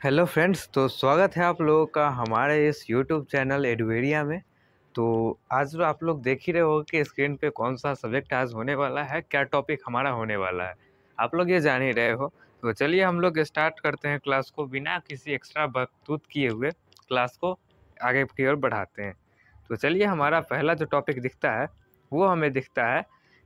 Hello friends, तो स्वागत है आप लोगों का हमारे इस यूट्यूब चैनल एडवेरिया में। तो आज जो आप लोग देख ही रहे हो कि स्क्रीन पे कौन सा सब्जेक्ट आज होने वाला है, क्या टॉपिक हमारा होने वाला है, आप लोग ये जान ही रहे हो। तो चलिए हम लोग स्टार्ट करते हैं क्लास को, बिना किसी एक्स्ट्रा बकतूत किए हुए क्लास को आगे की ओर बढ़ाते हैं। तो चलिए, हमारा पहला जो टॉपिक दिखता है वो हमें दिखता है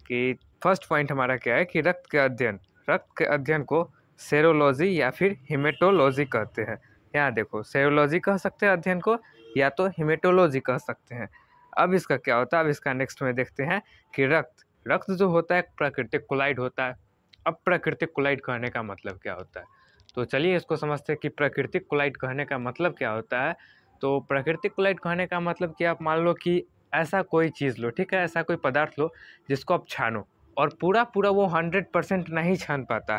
कि फर्स्ट पॉइंट हमारा क्या है कि रक्त के अध्ययन को सेरोलॉजी या फिर हिमेटोलॉजी कहते हैं। यहाँ देखो, सेरोलॉजी कह सकते हैं अध्ययन को, या तो हिमेटोलॉजी कह सकते हैं। अब इसका क्या होता है, अब इसका नेक्स्ट में देखते हैं कि रक्त रक्त जो होता है एक प्राकृतिक कोलाइड होता है। अब प्राकृतिक कोलाइड कहने का मतलब क्या होता है, तो चलिए इसको समझते हैं कि प्राकृतिक कोलाइड कहने का मतलब क्या होता है। तो प्राकृतिक कोलाइड कहने का मतलब कि आप मान लो कि ऐसा कोई चीज़ लो, ठीक है, ऐसा कोई पदार्थ लो जिसको आप छानो और पूरा पूरा वो 100% नहीं छान पाता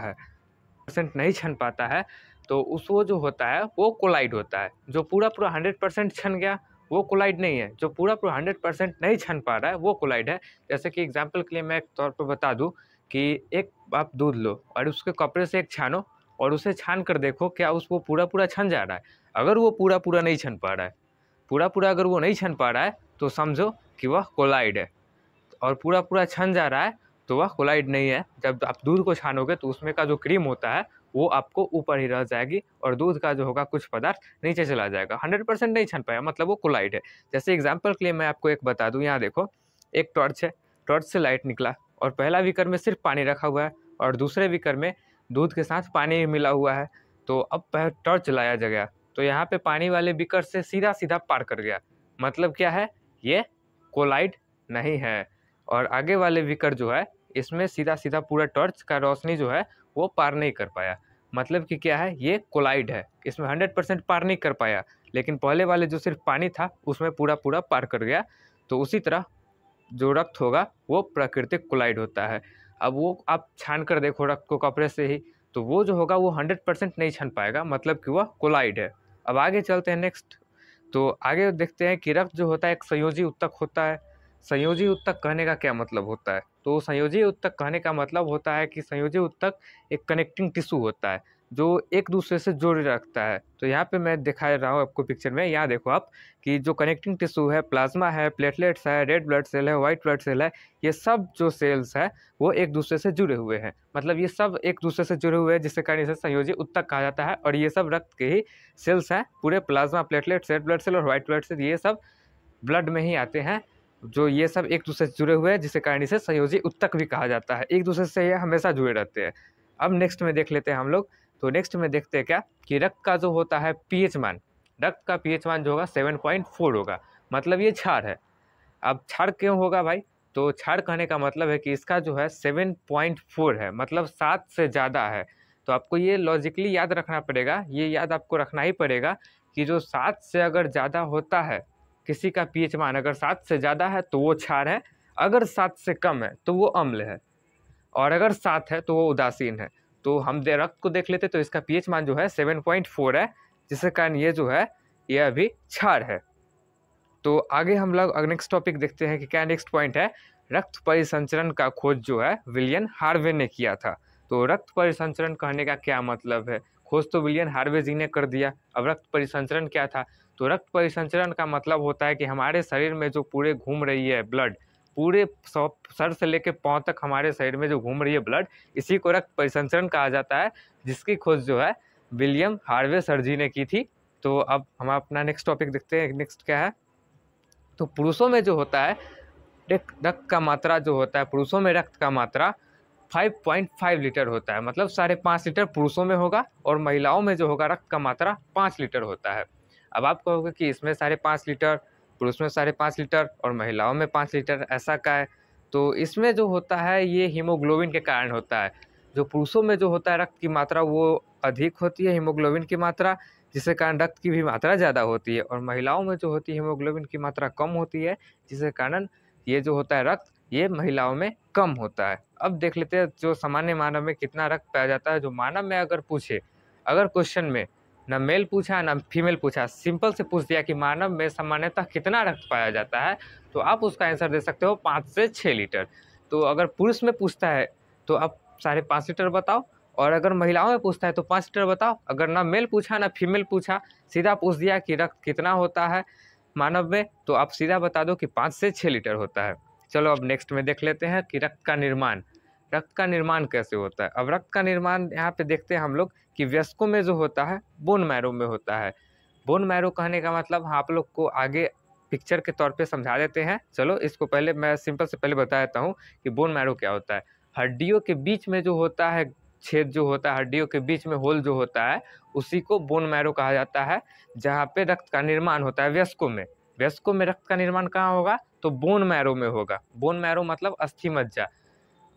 है, तो उस वो जो होता है वो कोलाइड होता है। जो पूरा पूरा 100% छन गया वो कोलाइड नहीं है, जो पूरा पूरा 100% नहीं छन पा रहा है वो कोलाइड है। जैसे कि एग्जांपल के लिए मैं एक तौर पर बता दूं कि एक आप दूध लो और उसके कपड़े से एक छानो और उसे छान कर देखो क्या उस वो पूरा पूरा छन जा रहा है। अगर वो पूरा पूरा नहीं छन पा रहा है, पूरा पूरा अगर वो नहीं छन पा रहा है तो समझो कि वह कोलाइड है। और पूरा पूरा छन जा रहा है तो वह कोलाइड नहीं है। जब आप दूध को छानोगे तो उसमें का जो क्रीम होता है वो आपको ऊपर ही रह जाएगी और दूध का जो होगा कुछ पदार्थ नीचे चला जाएगा। 100% नहीं छन पाया मतलब वो कोलाइड है। जैसे एग्जांपल के लिए मैं आपको एक बता दूं, यहाँ देखो एक टॉर्च है, टॉर्च से लाइट निकला और पहला बीकर में सिर्फ पानी रखा हुआ है और दूसरे बीकर में दूध के साथ पानी मिला हुआ है। तो अब टॉर्च जलाया जा गया तो यहाँ पे पानी वाले बीकर से सीधा सीधा पार कर गया, मतलब क्या है, ये कोलाइड नहीं है। और आगे वाले विकर जो है इसमें सीधा सीधा पूरा टॉर्च का रोशनी जो है वो पार नहीं कर पाया, मतलब कि क्या है, ये कोलाइड है। इसमें 100% पार नहीं कर पाया, लेकिन पहले वाले जो सिर्फ पानी था उसमें पूरा पूरा पार कर गया। तो उसी तरह जो रक्त होगा वो प्राकृतिक कोलाइड होता है। अब वो आप छान कर देखो रक्त को कपड़े से ही, तो वो जो होगा वो 100% नहीं छन पाएगा, मतलब कि वह कोलाइड है। अब आगे चलते हैं नेक्स्ट। तो आगे देखते हैं कि रक्त जो होता है एक संयोजी उत्तक होता है। संयोजी उत्तक कहने का क्या मतलब होता है, तो संयोजी उत्तक कहने का मतलब होता है कि संयोजी उत्तक एक कनेक्टिंग टिश्यू होता है जो एक दूसरे से जोड़े रखता है। तो यहाँ पे मैं दिखा रहा हूँ आपको पिक्चर में, यहाँ देखो आप कि जो कनेक्टिंग टिश्यू है, प्लाज्मा है, प्लेटलेट्स है, रेड ब्लड सेल है, व्हाइट ब्लड सेल है, ये सब जो सेल्स है वो एक दूसरे से जुड़े हुए हैं। मतलब ये सब एक दूसरे से जुड़े हुए हैं जिससे कारण इसे संयोजी उत्तक कहा जाता है। और ये सब रक्त के ही सेल्स हैं, पूरे plasma, platelets, red blood cell और व्हाइट ब्लड सेल, ये सब ब्लड में ही आते हैं। जो ये सब एक दूसरे से जुड़े हुए हैं जिससे कारण इसे संयोजी उत्तक भी कहा जाता है। एक दूसरे से ये हमेशा जुड़े रहते हैं। अब नेक्स्ट में देख लेते हैं हम लोग। तो नेक्स्ट में देखते हैं क्या कि रक्त का जो होता है पीएच मान, रक्त का पीएच मान जो होगा 7.4 होगा, मतलब ये क्षार है। अब क्षार क्यों होगा भाई, तो क्षार कहने का मतलब है कि इसका जो है 7.4 है, मतलब 7 से ज़्यादा है। तो आपको ये लॉजिकली याद रखना पड़ेगा, ये याद आपको रखना ही पड़ेगा कि जो 7 से अगर ज़्यादा होता है, किसी का पीएच मान अगर 7 से ज़्यादा है तो वो क्षार है, अगर 7 से कम है तो वो अम्ल है, और अगर 7 है तो वो उदासीन है। तो हम रक्त को देख लेते तो इसका पीएच मान जो है 7.4 है, जिसके कारण ये जो है ये अभी क्षार है। तो आगे हम लोग नेक्स्ट टॉपिक देखते हैं कि क्या नेक्स्ट पॉइंट है। रक्त परिसंचरण का खोज जो है विलियम हार्वे ने किया था। तो रक्त परिसंचरण कहने का क्या मतलब है, खोज तो विलियम हार्वे जी ने कर दिया, अब रक्त परिसंचरण क्या था। तो रक्त परिसंचरण का मतलब होता है कि हमारे शरीर में जो पूरे घूम रही है ब्लड, पूरे सर से लेकर पाँव तक हमारे शरीर में जो घूम रही है ब्लड, इसी को रक्त परिसंचरण कहा जाता है, जिसकी खोज जो है विलियम हार्वे सर जी ने की थी। तो अब हम अपना नेक्स्ट टॉपिक देखते हैं, नेक्स्ट क्या है। तो पुरुषों में जो होता है रक्त का मात्रा जो होता है, पुरुषों में रक्त का मात्रा 5.5 लीटर होता है, मतलब 5.5 लीटर पुरुषों में होगा, और महिलाओं में जो होगा रक्त का मात्रा 5 लीटर होता है। अब आप कहोगे कि इसमें 5.5 लीटर, पुरुष में 5.5 लीटर और महिलाओं में 5 लीटर, ऐसा क्या है। तो इसमें जो होता है ये हीमोग्लोबिन के कारण होता है। जो पुरुषों में जो होता है रक्त की मात्रा वो अधिक होती है, हीमोग्लोबिन की मात्रा, जिसके कारण रक्त की भी मात्रा ज़्यादा होती है, और महिलाओं में जो होती है हीमोग्लोबिन की मात्रा कम होती है, जिसके कारण ये जो होता है रक्त ये महिलाओं में कम होता है। अब देख लेते हैं जो सामान्य मानव में कितना रक्त पाया जाता है। जो मानव में अगर पूछे, अगर क्वेश्चन में ना मेल पूछा ना फीमेल पूछा, सिंपल से पूछ दिया कि मानव में सामान्यतः कितना रक्त पाया जाता है, तो आप उसका आंसर दे सकते हो 5 से 6 लीटर। तो अगर पुरुष में पूछता है तो आप 5.5 लीटर बताओ, और अगर महिलाओं में पूछता है तो 5 लीटर बताओ, अगर ना मेल पूछा ना फीमेल पूछा, सीधा पूछ दिया कि रक्त कितना होता है मानव में, तो आप सीधा बता दो कि 5 से 6 लीटर होता है। चलो अब नेक्स्ट में देख लेते हैं कि रक्त का निर्माण, रक्त का निर्माण कैसे होता है। अब रक्त का निर्माण यहाँ पे देखते हैं हम लोग कि वयस्कों में जो होता है बोन मैरो में होता है। बोन मैरो कहने का मतलब आप लोग को आगे पिक्चर के तौर पे समझा देते हैं। चलो इसको पहले मैं सिंपल से पहले बता देता हूँ कि बोन मैरो क्या होता है। हड्डियों के बीच में जो होता है छेद, जो होता है हड्डियों के बीच में होल जो होता है, उसी को बोन मैरो कहा जाता है, जहाँ पे रक्त का निर्माण होता है वयस्कों में। वयस्कों में रक्त का निर्माण कहाँ होगा, तो बोन मैरो में होगा। बोन मैरो मतलब अस्थि मज्जा।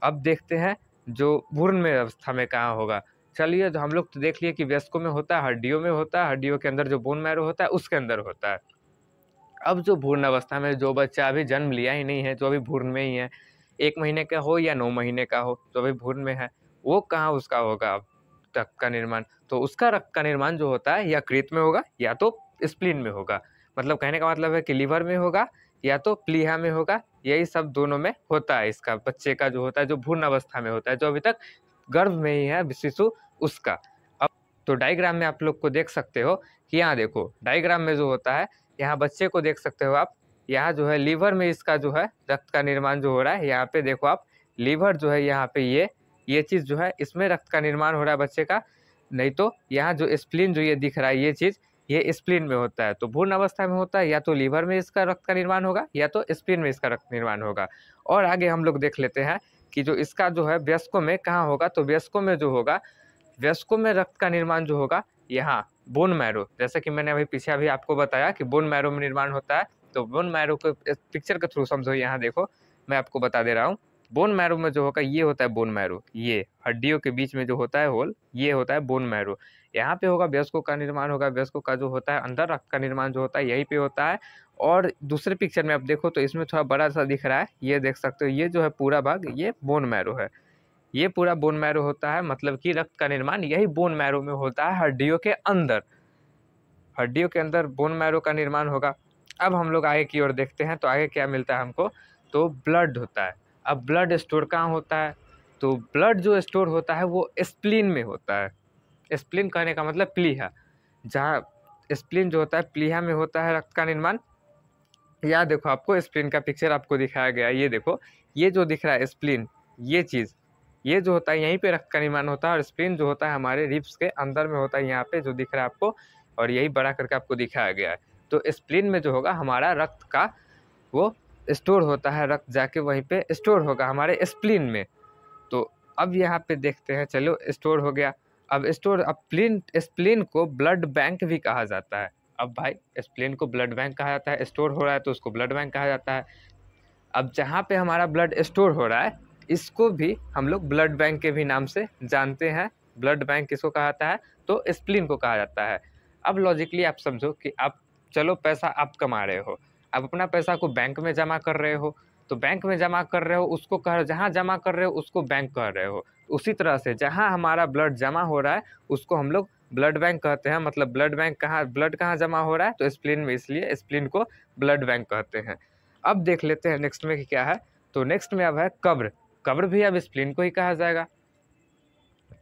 अब देखते हैं जो भ्रूण में अवस्था में कहाँ होगा। चलिए, तो हम लोग तो देख लिए कि वयस्कों में होता है, हड्डियों में होता है, हड्डियों के अंदर जो बोन मैरो होता है उसके अंदर होता है। अब जो भ्रूण अवस्था में जो बच्चा अभी जन्म लिया ही नहीं है, जो अभी भ्रूण में ही है, 1 महीने का हो या 9 महीने का हो, जो अभी भ्रूण में है, वो कहाँ उसका होगा अब रक्त का निर्माण। तो उसका रक्त का निर्माण जो होता है या कृत में होगा या तो स्प्लीन में होगा। मतलब कहने का मतलब है कि लीवर में होगा या तो प्लीहा में होगा, यही सब दोनों में होता है। इसका बच्चे का जो होता है, जो भ्रूण अवस्था में होता है, जो अभी तक गर्भ में ही है शिशु, उसका। अब तो डायग्राम में आप लोग को देख सकते हो कि यहाँ देखो डायग्राम में जो होता है, यहाँ बच्चे को देख सकते हो आप। यहाँ जो है लीवर में इसका जो है रक्त का निर्माण जो हो रहा है, यहाँ पे देखो आप लीवर जो है, यहाँ पे ये चीज़ जो है इसमें रक्त का निर्माण हो रहा है बच्चे का। नहीं तो यहाँ जो स्प्लीन जो ये दिख रहा है, ये चीज़ ये स्प्लीन में होता है। तो भ्रूण अवस्था में होता है या तो लीवर में इसका रक्त का निर्माण होगा या तो स्प्लीन में इसका रक्त निर्माण होगा। और आगे हम लोग देख लेते हैं कि जो इसका जो है वयस्कों में कहाँ होगा। तो वयस्कों में जो होगा, वयस्कों में रक्त का निर्माण जो होगा यहाँ बोन मैरो, जैसे कि मैंने अभी पीछे अभी आपको बताया कि बोन मैरो में निर्माण होता है। तो बोन मैरो को पिक्चर के थ्रू समझो। यहाँ देखो मैं आपको बता दे रहा हूँ, बोन मैरो में जो होगा ये होता है बोन मैरो, ये हड्डियों के बीच में जो होता है होल, ये होता है बोन मैरो। यहाँ पे होगा वयस्कों का निर्माण होगा, वयस्कों का जो होता है अंदर रक्त का निर्माण जो होता है यहीं पे होता है। और दूसरे पिक्चर में आप देखो तो इसमें थोड़ा बड़ा सा दिख रहा है, ये देख सकते हो, ये जो है पूरा भाग ये बोन मैरो है, ये पूरा बोन मैरो होता है। मतलब कि रक्त का निर्माण यही बोन मैरो में होता है, हड्डियों के अंदर, हड्डियों के अंदर बोन मैरो का निर्माण होगा। अब हम लोग आगे की ओर देखते हैं, तो आगे क्या मिलता है हमको, तो ब्लड होता है। अब ब्लड स्टोर कहाँ होता है, तो ब्लड जो स्टोर होता है वो स्प्लीन में होता है। स्प्लीन कहने का मतलब प्लीहा, जहाँ स्प्लीन जो होता है प्लीहा में होता है रक्त का निर्माण। यहाँ देखो आपको स्प्लीन का पिक्चर आपको दिखाया गया है, ये देखो, ये जो दिख रहा है स्प्लीन, ये चीज़, ये जो होता है यहीं पे रक्त का निर्माण होता है। और स्प्लीन जो होता है हमारे रिब्स के अंदर में होता है, यहाँ पे जो दिख रहा है आपको, और यही बड़ा करके आपको दिखाया गया है। तो स्प्लीन में जो होगा हमारा रक्त का वो स्टोर होता है, रक्त जाके वहीं पे स्टोर होगा हमारे स्प्लीन में। तो अब यहाँ पे देखते हैं, चलो स्टोर हो गया। अब स्टोर, अब स्प्लीन को ब्लड बैंक भी कहा जाता है। अब भाई स्प्लीन को ब्लड बैंक कहा जाता है, स्टोर हो रहा है तो उसको ब्लड बैंक कहा जाता है। अब जहाँ पे हमारा ब्लड स्टोर हो रहा है, इसको भी हम लोग ब्लड बैंक के भी नाम से जानते हैं। ब्लड बैंक किसको कहा जाता है, तो स्प्लीन को कहा जाता है। अब लॉजिकली आप समझो कि आप, चलो पैसा आप कमा रहे हो, आप अपना पैसा को बैंक में जमा कर रहे हो, तो बैंक में जमा कर रहे हो उसको कह, जहाँ जमा कर रहे हो उसको बैंक कह रहे हो। उसी तरह से जहाँ हमारा ब्लड जमा हो रहा है उसको हम लोग ब्लड बैंक कहते हैं। मतलब ब्लड बैंक कहाँ, ब्लड कहाँ जमा हो रहा है, तो स्प्लीन में, इसलिए स्प्लीन को ब्लड बैंक कहते हैं। अब देख लेते हैं नेक्स्ट में कि क्या है। तो नेक्स्ट में अब है कब्र। कब्र भी अब स्प्लीन को ही कहा जाएगा।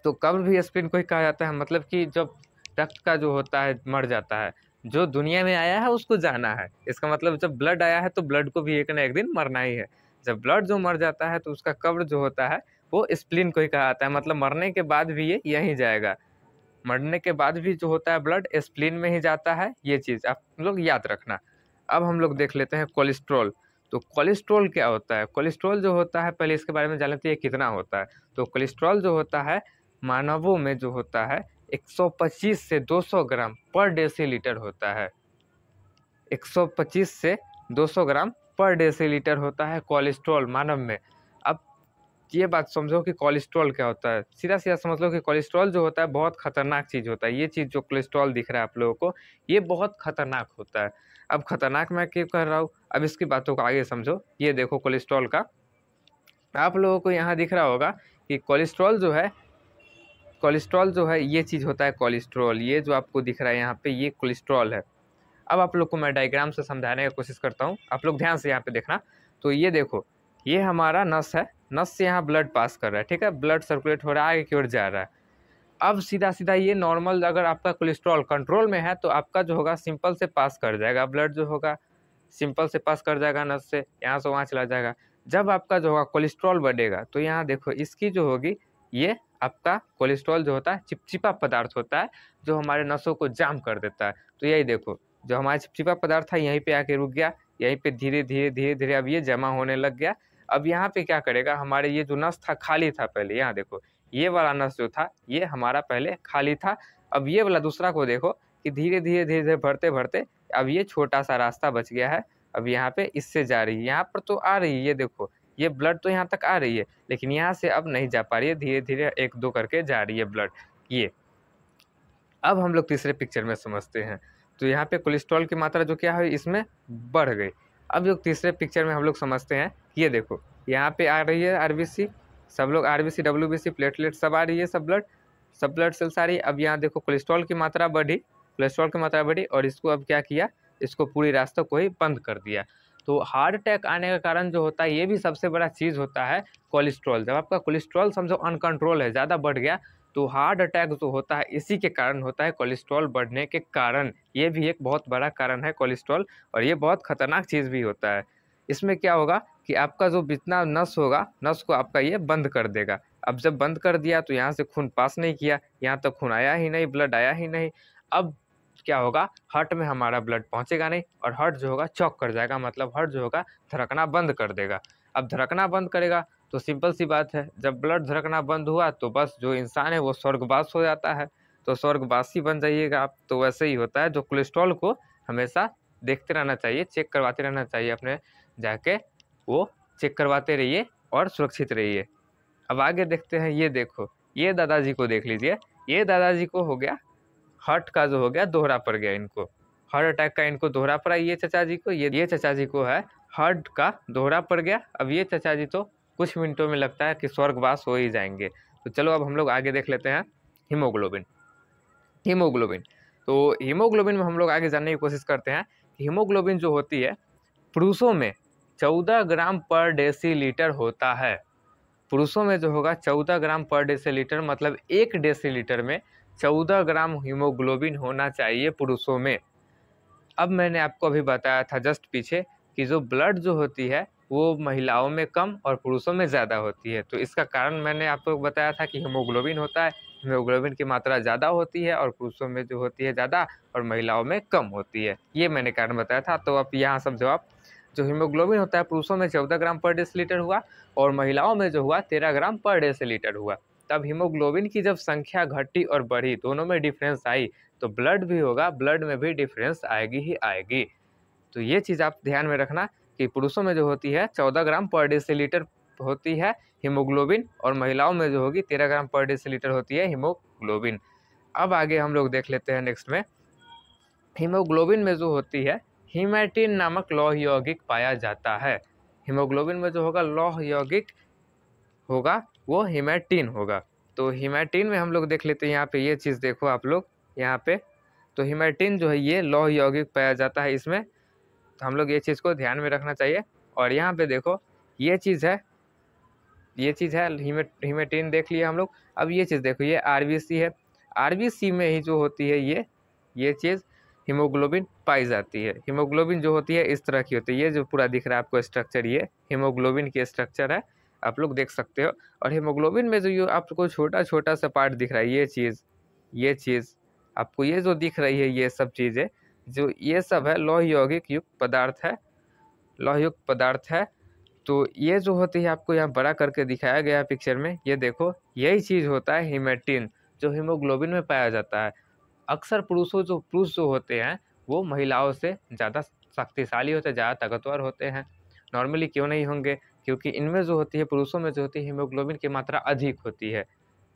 तो कब्र भी स्प्लीन को ही कहा जाता है। मतलब कि जब रक्त का जो होता है मर जाता है, जो दुनिया में आया है उसको जाना है। इसका मतलब जब ब्लड आया है तो ब्लड को भी एक ना एक दिन मरना ही है। जब ब्लड जो मर जाता है तो उसका कब्र जो होता है वो स्प्लीन को ही कहा जाता है। मतलब मरने के बाद भी ये यहीं जाएगा, मरने के बाद भी जो होता है ब्लड स्प्लीन में ही जाता है। ये चीज़ आप लोग याद रखना। अब हम लोग देख लेते हैं कोलेस्ट्रॉल। तो कोलेस्ट्रॉल क्या होता है, कोलेस्ट्रॉल जो होता है पहले इसके बारे में जान लेते हैं कितना होता है। तो कोलेस्ट्रॉल जो होता है मानवों में जो होता है 125 से 200 ग्राम पर डेसीलीटर होता है। 125 से 200 ग्राम पर डेसीलीटर होता है कोलेस्ट्रॉल मानव में। अब ये बात समझो कि कोलेस्ट्रॉल क्या होता है। सीधा सीधा समझ लो कि कोलेस्ट्रॉल जो होता है बहुत खतरनाक चीज़ होता है। ये चीज़ जो कोलेस्ट्रॉल दिख रहा है आप लोगों को, ये बहुत खतरनाक होता है। अब खतरनाक मैं क्यों कर रहा हूँ, अब इसकी बातों को आगे समझो। ये देखो कोलेस्ट्रॉल का, आप लोगों को यहाँ दिख रहा होगा कि कोलेस्ट्रॉल जो है ये चीज़ होता है कोलेस्ट्रॉल। ये जो आपको दिख रहा है यहाँ पे, ये कोलेस्ट्रॉल है। अब आप लोग को मैं डायग्राम से समझाने की कोशिश करता हूँ, आप लोग ध्यान से यहाँ पे देखना। तो ये देखो, ये हमारा नस है, नस से यहाँ ब्लड पास कर रहा है, ठीक है, ब्लड सर्कुलेट हो रहा है, आगे की ओर जा रहा है। अब सीधा सीधा ये नॉर्मल, अगर आपका कोलेस्ट्रॉल कंट्रोल में है तो आपका जो होगा सिंपल से पास कर जाएगा, ब्लड जो होगा सिंपल से पास कर जाएगा नस से, यहाँ से वहाँ चला जाएगा। जब आपका जो होगा कोलेस्ट्रॉल बढ़ेगा तो यहाँ देखो इसकी जो होगी, ये आपका कोलेस्ट्रॉल जो होता है चिपचिपा पदार्थ होता है जो हमारे नसों को जाम कर देता है। तो यही देखो, जो हमारा चिपचिपा पदार्थ था यहीं पे आके रुक गया, यहीं पे धीरे धीरे धीरे धीरे अब ये जमा होने लग गया। अब यहाँ पे क्या करेगा, हमारे ये जो नस था खाली था पहले, यहाँ देखो ये वाला नस जो था ये हमारा पहले खाली था। अब ये वाला दूसरा को देखो कि धीरे धीरे धीरे धीरे भरते भरते अब ये छोटा सा रास्ता बच गया है। अब यहाँ पे इससे जा रही है, यहाँ पर तो आ रही है, ये देखो ये ब्लड तो यहाँ तक आ रही है, लेकिन यहाँ से अब नहीं जा पा रही है, धीरे धीरे एक दो करके जा रही है ब्लड ये। अब हम लोग तीसरे पिक्चर में समझते हैं। तो यहाँ पे कोलेस्ट्रॉल की मात्रा जो क्या है इसमें बढ़ गई। अब जो तीसरे पिक्चर में हम लोग समझते हैं, ये देखो यहाँ पे आ रही है आरबीसी, सब लोग आरबीसी डब्ल्यूबीसी प्लेटलेट सब आ रही है, सब ब्लड सेल्स आ रही है। अब यहाँ देखो कोलेस्ट्रॉल की मात्रा बढ़ी, और इसको अब क्या किया, इसको पूरी रास्ते को ही बंद कर दिया। तो हार्ट अटैक आने का कारण जो होता है ये भी सबसे बड़ा चीज़ होता है कोलेस्ट्रॉल। जब आपका कोलेस्ट्रॉल समझो अनकंट्रोल है, ज़्यादा बढ़ गया, तो हार्ट अटैक जो होता है इसी के कारण होता है, कोलेस्ट्रॉल बढ़ने के कारण। ये भी एक बहुत बड़ा कारण है कोलेस्ट्रॉल, और ये बहुत खतरनाक चीज़ भी होता है। इसमें क्या होगा कि आपका जो जितना नस होगा, नस को आपका ये बंद कर देगा। अब जब बंद कर दिया तो यहाँ से खून पास नहीं किया, यहाँ तक खून आया ही नहीं, ब्लड आया ही नहीं। अब क्या होगा, हार्ट में हमारा ब्लड पहुँचेगा नहीं, और हार्ट जो होगा चौक कर जाएगा, मतलब हार्ट जो होगा धड़कना बंद कर देगा। अब धड़कना बंद करेगा तो सिंपल सी बात है, जब ब्लड धड़कना बंद हुआ तो बस जो इंसान है वो स्वर्गवास हो जाता है। तो स्वर्गवासी बन जाइएगा आप। तो वैसे ही होता है, जो कोलेस्ट्रॉल को हमेशा देखते रहना चाहिए, चेक करवाते रहना चाहिए, अपने जाके वो चेक करवाते रहिए और सुरक्षित रहिए। अब आगे देखते हैं, ये देखो ये दादाजी को देख लीजिए, ये दादाजी को हो गया हार्ट का जो हो गया दोहरा पड़ गया, इनको हार्ट अटैक का इनको दोहरा पड़ा, ये चाचा जी को, ये चाचा जी को है हार्ट का दोहरा पड़ गया। अब ये चाचा जी तो कुछ मिनटों में लगता है कि स्वर्गवास हो ही जाएंगे। तो चलो अब हम लोग आगे देख लेते हैं हीमोग्लोबिन। तो हीमोग्लोबिन में हम लोग आगे जानने की कोशिश करते हैं कि हीमोग्लोबिन जो होती है पुरुषों में 14 ग्राम पर डेसीलीटर होता है। पुरुषों में जो होगा 14 ग्राम पर डेसीलीटर, मतलब 1 डेसीलीटर में 14 ग्राम हीमोग्लोबिन होना चाहिए पुरुषों में। अब मैंने आपको अभी बताया था जस्ट पीछे कि जो ब्लड जो होती है वो महिलाओं में कम और पुरुषों में ज़्यादा होती है। तो इसका कारण मैंने आपको बताया था कि हीमोग्लोबिन होता है, हीमोग्लोबिन की मात्रा ज़्यादा होती है और पुरुषों में जो होती है ज़्यादा और महिलाओं में कम होती है, ये मैंने कारण बताया था। तो अब यहाँ समझो आप, जो हीमोग्लोबिन होता है पुरुषों में 14 ग्राम पर डेसीलीटर हुआ और महिलाओं में जो हुआ 13 ग्राम पर डेसीलीटर हुआ। तब हीमोग्लोबिन की जब संख्या घटी और बढ़ी, दोनों में डिफरेंस आई, तो ब्लड भी होगा, ब्लड में भी डिफरेंस आएगी ही आएगी। तो ये चीज़ आप ध्यान में रखना कि पुरुषों में जो होती है 14 ग्राम पर डेसीलीटर होती है हीमोग्लोबिन, और महिलाओं में जो होगी 13 ग्राम पर डेसीलीटर होती है हीमोग्लोबिन। अब आगे हम लोग देख लेते हैं नेक्स्ट में, हीमोग्लोबिन में जो होती है हीमेटिन नामक लौह यौगिक पाया जाता है। हीमोग्लोबिन में जो होगा लौह यौगिक होगा वो हीमेटिन होगा। तो हीमेटिन में हम लोग देख लेते हैं, यहाँ पे ये चीज़ देखो आप लोग यहाँ पे, तो हीमेटिन जो है ये लौह यौगिक पाया जाता है इसमें। तो हम लोग ये चीज़ को ध्यान में रखना चाहिए। और यहाँ पे देखो ये चीज़ है, हीमेटिन देख लिया हम लोग। अब ये चीज़ देखो, ये आरबीसी है, आरबीसी में ही जो होती है ये चीज़ हीमोग्लोबिन पाई जाती है। हीमोग्लोबिन जो होती है इस तरह की होती है, ये जो पूरा दिख रहा है आपको स्ट्रक्चर, ये हीमोग्लोबिन की स्ट्रक्चर है, आप लोग देख सकते हो। और हीमोग्लोबिन में जो ये आपको छोटा छोटा सा पार्ट दिख रहा है, ये चीज़ आपको ये जो दिख रही है, ये सब चीज़ें जो ये सब है लौह यौगिक युक्त पदार्थ है। तो ये जो होती है आपको यहाँ बड़ा करके दिखाया गया है पिक्चर में, ये देखो यही चीज़ होता है हीमेटिन, जो हीमोग्लोबिन में पाया जाता है। अक्सर पुरुष जो होते हैं वो महिलाओं से ज़्यादा शक्तिशाली होते हैं, ज़्यादा ताकतवर होते हैं। नॉर्मली क्यों नहीं होंगे, क्योंकि इनमें जो होती है पुरुषों में जो होती है हीमोग्लोबिन की मात्रा अधिक होती है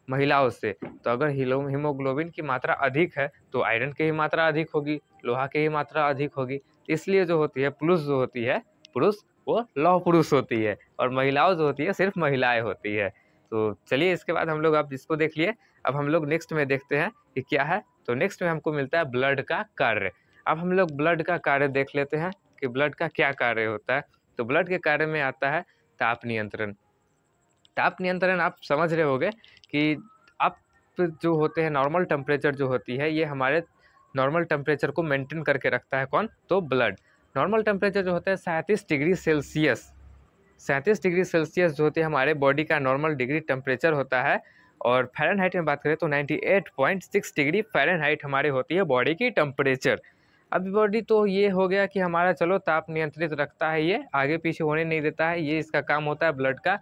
महिलाओं से। तो अगर हीमोग्लोबिन की मात्रा अधिक है तो आयरन की ही मात्रा अधिक होगी, लोहा की ही मात्रा अधिक होगी। इसलिए जो होती है पुरुष वो लौह पुरुष होती है, और महिलाओं जो होती है सिर्फ महिलाएं होती है। तो चलिए इसके बाद हम लोग आप इसको देख लिए। अब हम लोग नेक्स्ट में देखते हैं कि क्या है। तो नेक्स्ट में हमको मिलता है ब्लड का कार्य। अब हम लोग ब्लड का कार्य देख लेते हैं कि ब्लड का क्या कार्य होता है। तो ब्लड के कार्य में आता है ताप नियंत्रण। ताप नियंत्रण आप समझ रहे होंगे कि आप जो होते हैं, नॉर्मल टेम्परेचर जो होती है, ये हमारे नॉर्मल टेम्परेचर को मेंटेन करके रखता है कौन? तो ब्लड। नॉर्मल टेम्परेचर जो होता है 37 डिग्री सेल्सियस, 37 डिग्री सेल्सियस जो होती है हमारे बॉडी का नॉर्मल डिग्री टेम्परेचर होता है। और फ़ारेनहाइट में बात करें तो 98.6 डिग्री फ़ारेनहाइट हमारी होती है बॉडी की टेम्परेचर। अब बॉडी तो ये हो गया कि हमारा चलो ताप नियंत्रित रखता है, ये आगे पीछे होने नहीं देता है, ये इसका काम होता है ब्लड का।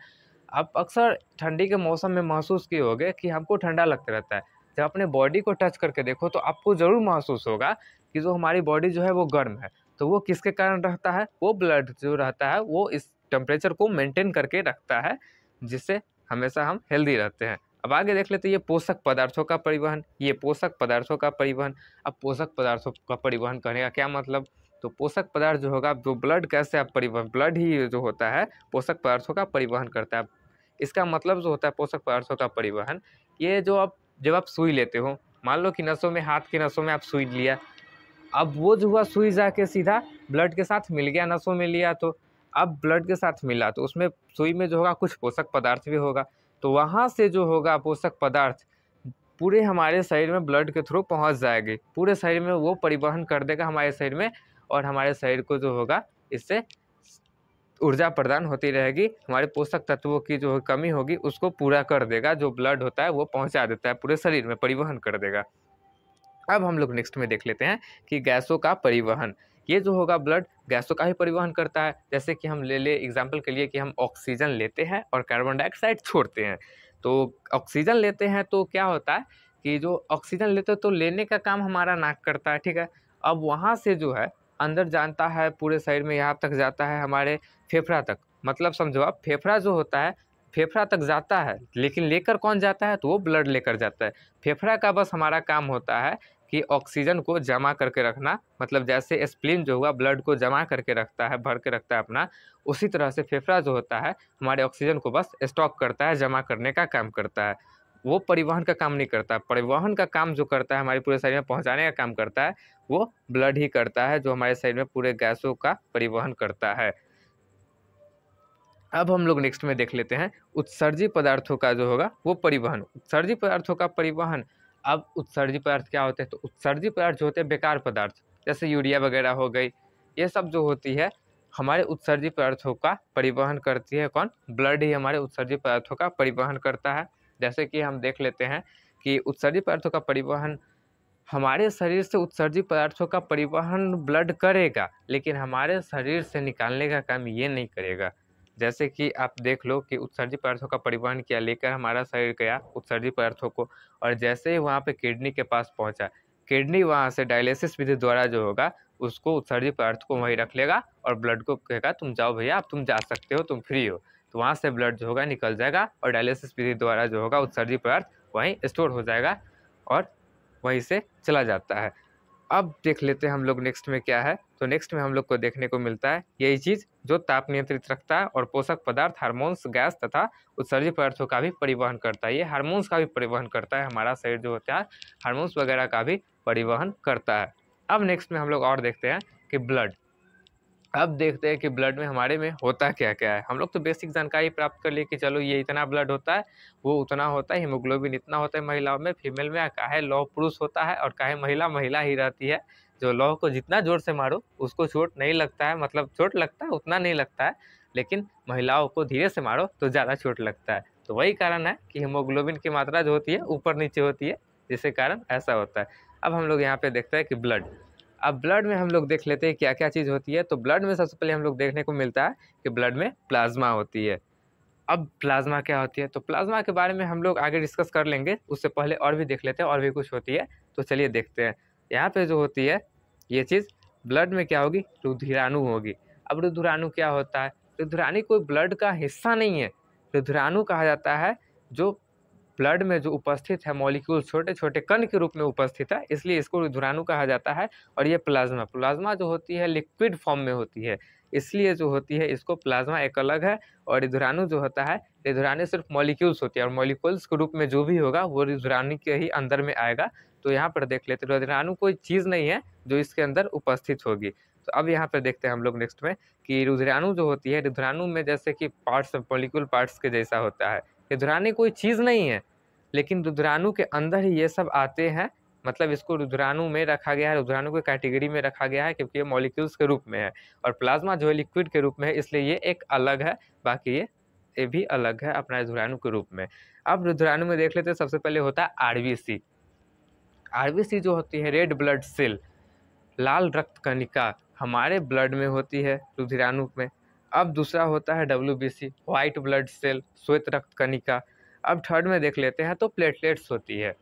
आप अक्सर ठंडी के मौसम में महसूस किए होंगे कि हमको ठंडा लगता रहता है। जब अपने बॉडी को टच करके देखो तो आपको ज़रूर महसूस होगा कि जो हमारी बॉडी जो है वो गर्म है। तो वो किसके कारण रहता है? वो ब्लड जो रहता है वो इस टेम्परेचर को मेंटेन करके रखता है, जिससे हमेशा हम हेल्दी रहते हैं। अब आगे देख लेते हैं ये पोषक पदार्थों का परिवहन, ये पोषक पदार्थों का परिवहन। अब पोषक पदार्थों का परिवहन करने का क्या मतलब? तो पोषक पदार्थ जो होगा, जो ब्लड कैसे आप परिवहन, ब्लड ही जो होता है पोषक पदार्थों का परिवहन करता है। इसका मतलब जो होता है पोषक पदार्थों का परिवहन, ये जो आप जब आप सुई लेते हो, मान लो कि नसों में, हाथ की नसों में आप सुई लिया, अब वो जो हुआ सुई जाके सीधा ब्लड के साथ मिल गया, नसों में लिया तो अब ब्लड के साथ मिला तो उसमें सुई में जो होगा कुछ पोषक पदार्थ भी होगा, तो वहाँ से जो होगा पोषक पदार्थ पूरे हमारे शरीर में ब्लड के थ्रू पहुँच जाएगी, पूरे शरीर में वो परिवहन कर देगा हमारे शरीर में, और हमारे शरीर को जो होगा इससे ऊर्जा प्रदान होती रहेगी, हमारे पोषक तत्वों की जो कमी होगी उसको पूरा कर देगा, जो ब्लड होता है वो पहुँचा देता है, पूरे शरीर में परिवहन कर देगा। अब हम लोग नेक्स्ट में देख लेते हैं कि गैसों का परिवहन। ये जो होगा ब्लड गैसों का ही परिवहन करता है। जैसे कि हम ले एग्जांपल के लिए कि हम ऑक्सीजन लेते हैं और कार्बन डाइऑक्साइड छोड़ते हैं। तो ऑक्सीजन लेते हैं तो क्या होता है कि जो ऑक्सीजन लेते हैं तो लेने का काम हमारा नाक करता है, ठीक है। अब वहाँ से जो है अंदर जानता है, पूरे शरीर में यहाँ तक जाता है हमारे फेफड़ा तक। मतलब समझो आप, फेफड़ा जो होता है, फेफड़ा तक जाता है, लेकिन लेकर कौन जाता है? तो वो ब्लड लेकर जाता है। फेफड़ा का बस हमारा काम होता है कि ऑक्सीजन को जमा करके रखना, मतलब जैसे स्प्लीन जो हुआ ब्लड को जमा करके रखता है, भर के रखता है अपना, उसी तरह से फेफड़ा जो होता है हमारे ऑक्सीजन को बस स्टॉक करता है, जमा करने का काम करता है। वो परिवहन का काम नहीं करता। परिवहन का काम जो करता है, हमारे पूरे शरीर में पहुँचाने का काम करता है, वो ब्लड ही करता है, जो हमारे शरीर में पूरे गैसों का परिवहन करता है। अब हम लोग नेक्स्ट में देख लेते हैं उत्सर्जी पदार्थों का जो होगा वो परिवहन। उत्सर्जी पदार्थों का परिवहन, अब उत्सर्जी पदार्थ क्या होते हैं? तो उत्सर्जी पदार्थ जो होते हैं बेकार पदार्थ, जैसे यूरिया वगैरह हो गई, ये सब जो होती है हमारे उत्सर्जी पदार्थों का परिवहन करती है कौन? ब्लड ही हमारे उत्सर्जी पदार्थों का परिवहन करता है। जैसे कि हम देख लेते हैं कि उत्सर्जी पदार्थों का परिवहन, हमारे शरीर से उत्सर्जी पदार्थों का परिवहन ब्लड करेगा, लेकिन हमारे शरीर से निकालने का काम ये नहीं करेगा। जैसे कि आप देख लो कि उत्सर्जी पदार्थों का परिवहन किया, लेकर हमारा शरीर गया उत्सर्जी पदार्थों को, और जैसे ही वहाँ पे किडनी के पास पहुँचा, किडनी वहाँ से डायलिसिस विधि द्वारा जो होगा उसको उत्सर्जी पदार्थ को वहीं रख लेगा और ब्लड को कहेगा तुम जाओ भैया, अब तुम जा सकते हो, तुम फ्री हो। तो वहाँ से ब्लड जो होगा निकल जाएगा और डायलिसिस विधि द्वारा जो होगा उत्सर्जी पदार्थ वहीं स्टोर हो जाएगा और वहीं से चला जाता है। अब देख लेते हैं हम लोग नेक्स्ट में क्या है। तो नेक्स्ट में हम लोग को देखने को मिलता है यही चीज़ जो ताप नियंत्रित रखता है और पोषक पदार्थ, हार्मोन्स, गैस तथा उत्सर्जी पदार्थों का भी परिवहन करता है। ये हार्मोन्स का भी परिवहन करता है, हमारा शरीर जो होता है हार्मोन्स वगैरह का भी परिवहन करता है। अब नेक्स्ट में हम लोग और देखते हैं कि ब्लड। अब देखते हैं कि ब्लड में हमारे में होता क्या-क्या है। हम लोग तो बेसिक जानकारी प्राप्त कर लिए कि चलो ये इतना ब्लड होता है, वो उतना होता है, हीमोग्लोबिन इतना होता है महिलाओं में, फीमेल में काहे लौह पुरुष होता है और काहे महिला महिला ही रहती है। जो लौह को जितना ज़ोर से मारो उसको चोट नहीं लगता है, मतलब चोट लगता है उतना नहीं लगता है, लेकिन महिलाओं को धीरे से मारो तो ज़्यादा चोट लगता है। तो वही कारण है कि हीमोग्लोबिन की मात्रा जो होती है ऊपर-नीचे होती है, जिसके कारण ऐसा होता है। अब हम लोग यहाँ पे देखते हैं कि ब्लड। अब ब्लड में हम लोग देख लेते हैं क्या-क्या चीज़ होती है। तो ब्लड में सबसे पहले हम लोग देखने को मिलता है कि ब्लड में प्लाज़्मा होती है। अब प्लाज़्मा क्या होती है? तो प्लाज़्मा के बारे में हम लोग आगे डिस्कस कर लेंगे, उससे पहले और भी देख लेते हैं और भी कुछ होती है। तो चलिए देखते हैं। यहाँ पे जो होती है ये चीज़ ब्लड में क्या होगी? रुधिराणु होगी। अब रुधिराणु क्या होता है? रुधिराणु कोई ब्लड का हिस्सा नहीं है। रुधिराणु कहा जाता है जो ब्लड में जो उपस्थित है मॉलिक्यूल छोटे-छोटे कण के रूप में उपस्थित है, इसलिए इसको रुधिराणु कहा जाता है। और ये प्लाज़्मा जो होती है लिक्विड फॉर्म में होती है, इसलिए जो होती है इसको प्लाज़्मा एक अलग है। और रुधिराणु जो होता है, रुधिराणु सिर्फ मॉलिक्यूल्स होती है और मॉलिक्यूल्स के रूप में जो भी होगा वो रुधिराणु के ही अंदर में आएगा। तो यहाँ पर देख लेते हैं रुधिराणु कोई चीज़ नहीं है जो इसके अंदर उपस्थित होगी। तो अब यहाँ पे देखते हैं हम लोग नेक्स्ट में कि रुधिराणु जो होती है, रुधिराणु में जैसे कि पार्ट्स मॉलिक्यूल पार्ट्स के जैसा होता है। रुधिराणु कोई चीज़ नहीं है, लेकिन रुद्राणु के अंदर ही ये सब आते हैं, मतलब इसको रुद्राणु में रखा गया है, रुद्राणु को कैटेगरी में रखा गया है क्योंकि ये मॉलिक्यूल्स के रूप में है, और प्लाज्मा जो है लिक्विड के रूप में है, इसलिए ये एक अलग है, बाकी ये भी अलग है अपना रुद्राणु के रूप में। अब रुद्राणु में देख लेते हैं, सबसे पहले होता है आरबीसी। आरबीसी जो होती है रेड ब्लड सेल, लाल रक्त कणिका, हमारे ब्लड में होती है रुधिराणु में। अब दूसरा होता है डब्ल्यूबीसी, व्हाइट ब्लड सेल, श्वेत रक्त कणिका। अब थर्ड में देख लेते हैं तो प्लेटलेट्स होती है।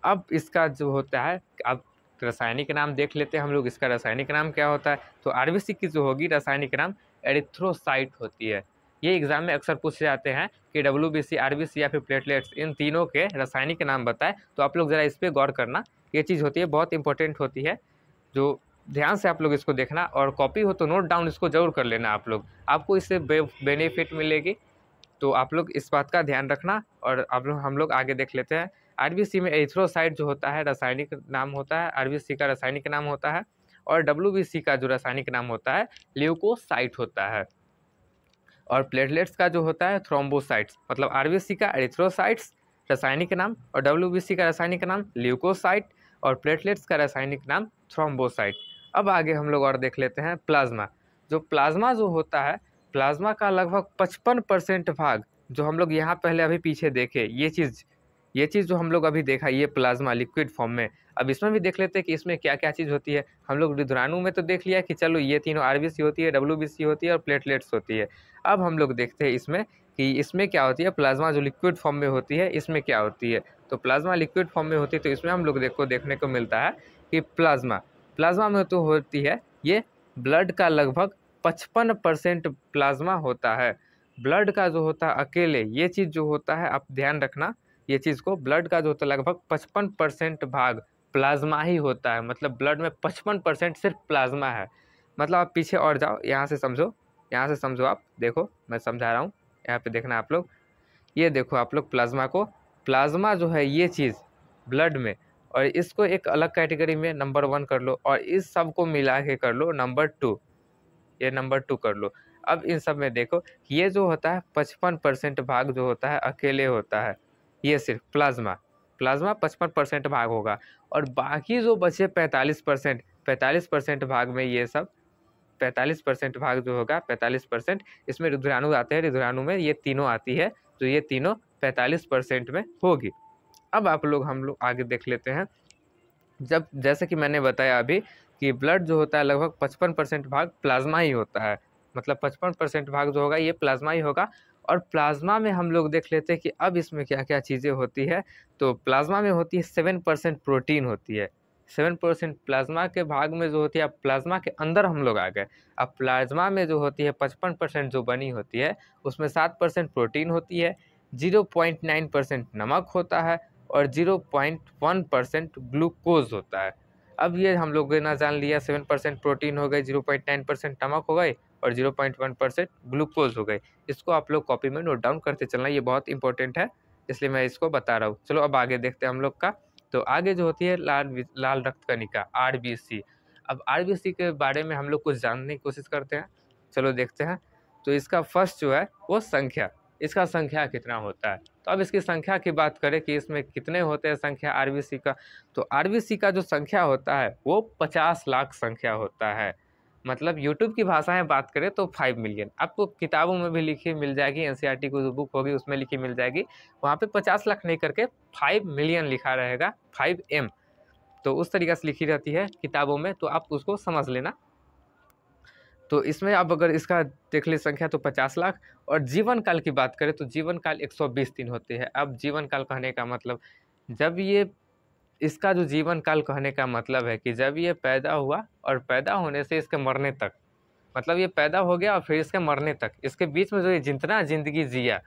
अब इसका जो होता है, अब रासायनिक नाम देख लेते हैं हम लोग, इसका रासायनिक नाम क्या होता है। तो आरबीसी की जो होगी रासायनिक नाम एरिथ्रोसाइट होती है। ये एग्जाम में अक्सर पूछे जाते हैं कि डब्ल्यूबीसी, आरबीसी या फिर प्लेटलेट्स, इन तीनों के रासायनिक नाम बताएं। तो आप लोग ज़रा इस पर गौर करना, ये चीज़ होती है बहुत इंपॉर्टेंट होती है, जो ध्यान से आप लोग इसको देखना, और कॉपी हो तो नोट डाउन इसको जरूर कर लेना आप लोग, आपको इससे बेनिफिट मिलेगी। तो आप लोग इस बात का ध्यान रखना, और हम लोग आगे देख लेते हैं। आरबीसी में एरिथ्रोसाइट जो होता है रासायनिक नाम होता है, आरबीसी का रासायनिक नाम होता है, और डब्ल्यूबीसी का जो रासायनिक नाम होता है ल्यूकोसाइट होता है, और प्लेटलेट्स का जो होता है थ्रोम्बोसाइट्स। मतलब आरबीसी का एरिथ्रोसाइट्स रासायनिक नाम, और डब्ल्यूबीसी का रासायनिक नाम ल्यूकोसाइट, और प्लेटलेट्स का रासायनिक नाम थ्रोम्बोसाइट। अब आगे हम लोग और देख लेते हैं प्लाज्मा। जो प्लाज्मा जो होता है, प्लाज्मा का लगभग 55% भाग, जो हम लोग यहाँ पहले अभी पीछे देखे, ये चीज़ जो हम लोग अभी देखा, ये प्लाज्मा लिक्विड फॉर्म में। अब इसमें भी देख लेते हैं कि इसमें क्या क्या चीज़ होती है। हम लोग रुद्राणु में तो देख लिया कि चलो ये तीनों आरबीसी होती है, डब्ल्यूबीसी होती है और प्लेटलेट्स होती है। अब हम लोग देखते हैं इसमें कि इसमें क्या होती है, प्लाज्मा जो लिक्विड फॉर्म में होती है इसमें क्या होती है। तो प्लाज्मा लिक्विड फॉर्म में होती है, तो इसमें हम लोग देखने को मिलता है कि प्लाज्मा में तो होती है, ये ब्लड का लगभग 55% प्लाज्मा होता है। ब्लड का जो होता है अकेले, ये चीज़ जो होता है आप ध्यान रखना, ये चीज़ को, ब्लड का जो होता है लगभग 55% भाग प्लाज्मा ही होता है। मतलब ब्लड में 55% सिर्फ प्लाज्मा है। मतलब आप पीछे और जाओ, यहाँ से समझो आप, देखो मैं समझा रहा हूँ, यहाँ पे देखना आप लोग, ये देखो आप लोग प्लाज्मा को, प्लाज्मा जो है ये चीज़ ब्लड में, और इसको एक अलग कैटेगरी में नंबर 1 कर लो, और इस सब को मिला के कर लो नंबर 2, ये नंबर 2 कर लो। अब इन सब में देखो, ये जो होता है 55% भाग जो होता है अकेले होता है, ये सिर्फ प्लाज्मा 55% भाग होगा, और बाकी जो बचे 45% भाग में ये सब 45% भाग जो होगा, 45% इसमें रुद्राणु आते हैं, रुद्राणु में ये तीनों आती है, तो ये तीनों 45% में होगी। अब हम लोग आगे देख लेते हैं। जब जैसे कि मैंने बताया अभी कि ब्लड जो होता है लगभग 55% भाग प्लाज्मा ही होता है, मतलब 55% भाग जो होगा ये प्लाज्मा ही होगा। और प्लाज्मा में हम लोग देख लेते हैं कि अब इसमें क्या क्या चीज़ें होती है। तो प्लाज्मा में होती है 7% प्रोटीन होती है, 7% प्लाज्मा के भाग में जो होती है। अब प्लाज्मा के अंदर हम लोग आ गए। अब प्लाज्मा में जो होती है 55% जो बनी होती है, उसमें 7% प्रोटीन होती है, 0.9% नमक होता है, और 0.1% ग्लूकोज होता है। अब ये हम लोगों ने ना जान लिया, 7% प्रोटीन हो गए, 0.9% नमक हो गए, और 0.1% ग्लूकोज हो गए। इसको आप लोग कॉपी में नोट डाउन करते चलना, ये बहुत इंपॉर्टेंट है, इसलिए मैं इसको बता रहा हूँ। चलो अब आगे देखते हैं हम लोग का। तो आगे जो होती है लाल रक्त कणिका, आरबीसी। अब आरबीसी के बारे में हम लोग कुछ जानने की कोशिश करते हैं, चलो देखते हैं। तो इसका फर्स्ट जो है वो संख्या, इसका संख्या कितना होता है। तो अब इसकी संख्या की बात करें कि इसमें कितने होते हैं संख्या आरबीसी का, तो आरबीसी का जो संख्या होता है वो 50 लाख संख्या होता है। मतलब यूट्यूब की भाषा में बात करें तो 5 मिलियन। आपको किताबों में भी लिखी मिल जाएगी, एनसीईआरटी की जो बुक होगी उसमें लिखी मिल जाएगी, वहाँ पे 50 लाख नहीं करके 5 मिलियन लिखा रहेगा, 5M। तो उस तरीके से लिखी रहती है किताबों में, तो आप उसको समझ लेना। तो इसमें अब अगर इसका देख ले संख्या तो 50 लाख। और जीवन काल की बात करें तो जीवन काल 120 दिन होते हैं। अब जीवन काल कहने का मतलब, जब ये, इसका जो जीवन काल कहने का मतलब है कि जब ये पैदा हुआ और पैदा होने से इसके मरने तक, मतलब ये पैदा हो गया और फिर इसके मरने तक, इसके बीच में जो ये जितना जिंदगी जिया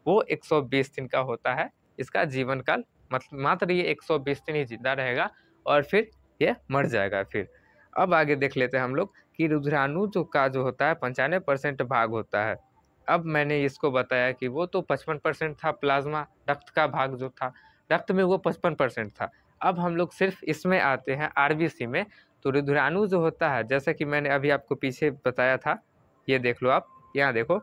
वो 120 दिन का होता है इसका जीवन काल। मतलब मात्र ये 120 दिन ही जिंदा रहेगा और फिर ये मर जाएगा फिर। अब आगे देख लेते हैं हम लोग कि रुधिराणु जो होता है 95% भाग होता है। अब मैंने इसको बताया कि वो तो 55% था प्लाज्मा, रक्त का भाग जो था, रक्त में वो 55% था। अब हम लोग सिर्फ इसमें आते हैं आरबीसी में। तो रुधिराणु जो होता है, जैसे कि मैंने अभी आपको पीछे बताया था, ये देख लो आप, यहाँ देखो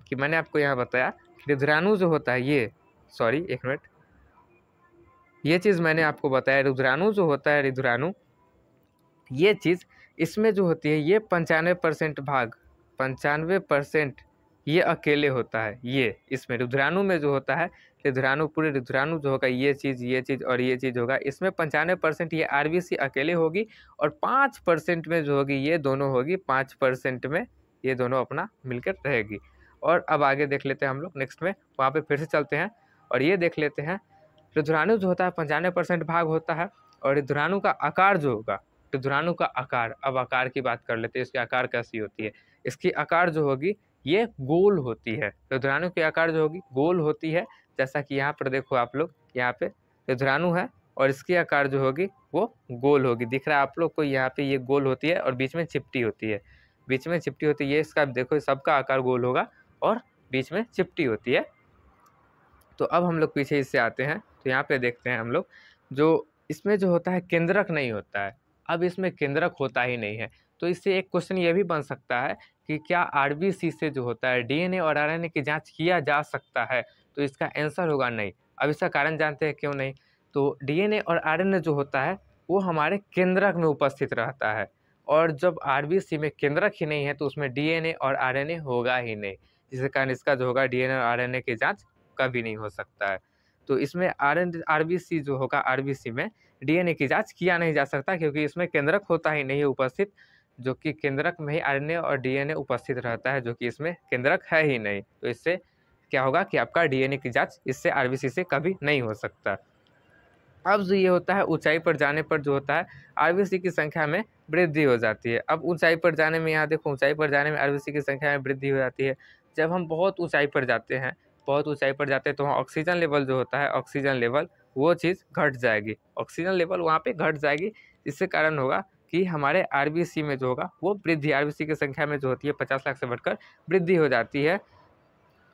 कि मैंने आपको यहाँ बताया कि रुधिराणु जो होता है ये, सॉरी एक मिनट, ये चीज़ मैंने आपको बताया। रुद्राणु जो होता है, रुद्राणु, ये चीज़ इसमें जो होती है ये 95% भाग, 95% ये अकेले होता है। ये इसमें रुद्राणु में जो होता है, रुद्राणु पूरे रुद्राणु जो होगा ये चीज़ और ये चीज़ होगा, इसमें 95% ये आरबीसी अकेले होगी और 5% में जो होगी ये दोनों होगी, 5% में ये दोनों अपना मिलकर रहेगी। और अब आगे देख लेते हैं हम लोग नेक्स्ट में, वहाँ पे फिर से चलते हैं और ये देख लेते हैं। रुद्राणु जो होता है 95% भाग होता है और रुद्राणु का आकार जो होगा, रुद्राणु का आकार, अब आकार की बात कर लेते हैं, इसकी आकार कैसी होती है। इसकी आकार जो होगी ये गोल होती है। रुद्राणु की आकार जो होगी गोल होती है, जैसा कि यहाँ पर देखो आप लोग, यहाँ पे रुद्राणु है और इसकी आकार जो होगी वो गोल होगी। दिख रहा है आप लोग को, यहाँ पे ये गोल होती है और बीच में चिपटी होती है, बीच में चिपटी होती है। ये इसका देखो सबका आकार गोल होगा और बीच में चिपटी होती है। तो अब हम लोग पीछे इससे आते हैं, तो यहाँ पे देखते हैं हम लोग, जो इसमें जो होता है केंद्रक नहीं होता है। अब इसमें केंद्रक होता ही नहीं है, तो इससे एक क्वेश्चन ये भी बन सकता है कि क्या आरबीसी से जो होता है डीएनए और आरएनए की जांच किया जा सकता है, तो इसका आंसर होगा नहीं। अब इसका कारण जानते हैं क्यों नहीं। तो डीएनए और आरएनए जो होता है वो हमारे केंद्रक में उपस्थित रहता है, और जब आरबीसी में केंद्रक ही नहीं है तो उसमें डीएनए और आरएनए होगा ही नहीं, जिसके कारण इसका जो होगा डीएनए और आरएनए की जाँच कभी नहीं हो सकता है। तो इसमें आरबीसी जो होगा, आरबीसी में डीएनए की जांच किया नहीं जा सकता, क्योंकि इसमें केंद्रक होता ही नहीं है उपस्थित, जो कि केंद्रक में ही आरएनए और डीएनए उपस्थित रहता है, जो कि इसमें केंद्रक है ही नहीं। तो इससे क्या होगा कि आपका डीएनए की जांच इससे आरबीसी से कभी नहीं हो सकता। अब जो ये होता है, ऊंचाई पर जाने पर जो होता है आरबीसी की संख्या में वृद्धि हो जाती है। अब ऊंचाई पर जाने में, यहाँ देखो, ऊंचाई पर जाने में आरबीसी की संख्या में वृद्धि हो जाती है। जब हम बहुत ऊंचाई पर जाते हैं, बहुत ऊंचाई पर जाते हैं, तो वहाँ ऑक्सीजन लेवल जो होता है, ऑक्सीजन लेवल वो चीज़ घट जाएगी, ऑक्सीजन लेवल वहाँ पे घट जाएगी। इससे कारण होगा कि हमारे आरबीसी में जो होगा वो वृद्धि, आरबीसी की संख्या में जो होती है 50 लाख से बढ़कर वृद्धि हो जाती है।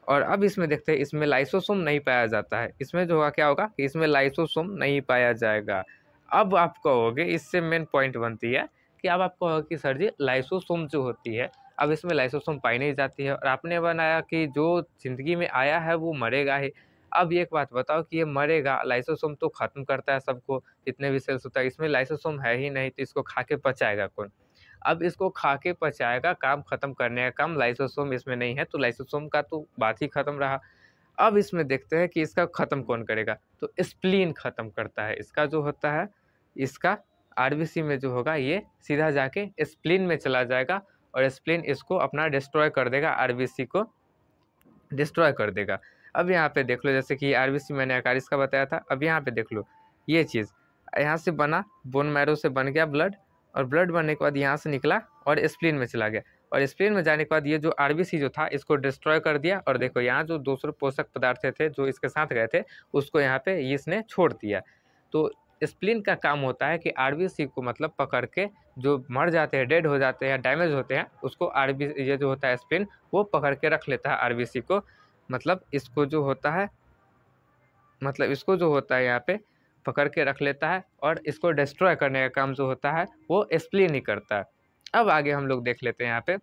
और अब इसमें देखते हैं, इसमें लाइसोसोम नहीं पाया जाता है। इसमें जो होगा क्या होगा कि इसमें लाइसोसोम नहीं पाया जाएगा। अब आप कहोगे, इससे मेन पॉइंट बनती है कि अब आप कहोगे कि सर जी लाइसोसोम जो होती है, अब इसमें लाइसोसोम पाई नहीं जाती है और आपने बनाया कि जो ज़िंदगी में आया है वो मरेगा ही। अब एक बात बताओ कि ये मरेगा, लाइसोसोम तो ख़त्म करता है सबको, जितने भी सेल्स होता है, इसमें लाइसोसोम है ही नहीं, तो इसको खा के पचाएगा कौन। अब इसको खा के पचाएगा, काम खत्म करने का काम लाइसोसोम इसमें नहीं है, तो लाइसोसोम का तो बात ही खत्म रहा। अब इसमें देखते हैं कि इसका खत्म कौन करेगा, तो स्प्लीन खत्म करता है। इसका जो होता है, इसका आरबीसी में जो होगा ये सीधा जाके स्प्लीन में चला जाएगा और स्प्लीन इसको अपना डिस्ट्रॉय कर देगा, आरबीसी को डिस्ट्रॉय कर देगा। अब यहाँ पे देख लो, जैसे कि आरबीसी मैंने आकार इसका बताया था। अब यहाँ पे देख लो, ये चीज़ यहाँ से बना, बोन मैरो से बन गया ब्लड, और ब्लड बनने के बाद यहाँ से निकला और स्प्लीन में चला गया, और स्प्लीन में जाने के बाद ये जो आरबीसी जो था इसको डिस्ट्रॉय कर दिया। और देखो यहाँ जो दूसरे पोषक पदार्थ थे जो इसके साथ गए थे, उसको यहाँ पे इसने छोड़ दिया। तो स्प्लीन का काम होता है कि आरबीसी को मतलब पकड़ के, जो मर जाते हैं, डेड हो जाते हैं, डैमेज होते हैं, उसको आरबीसी, ये जो होता है स्प्लीन, वो पकड़ के रख लेता है आरबीसी को। मतलब इसको जो होता है, मतलब इसको जो होता है यहाँ पे पकड़ के रख लेता है, और इसको डिस्ट्रॉय करने का काम जो होता है वो स्प्लीन ही करता है। अब आगे हम लोग देख लेते हैं, यहाँ पे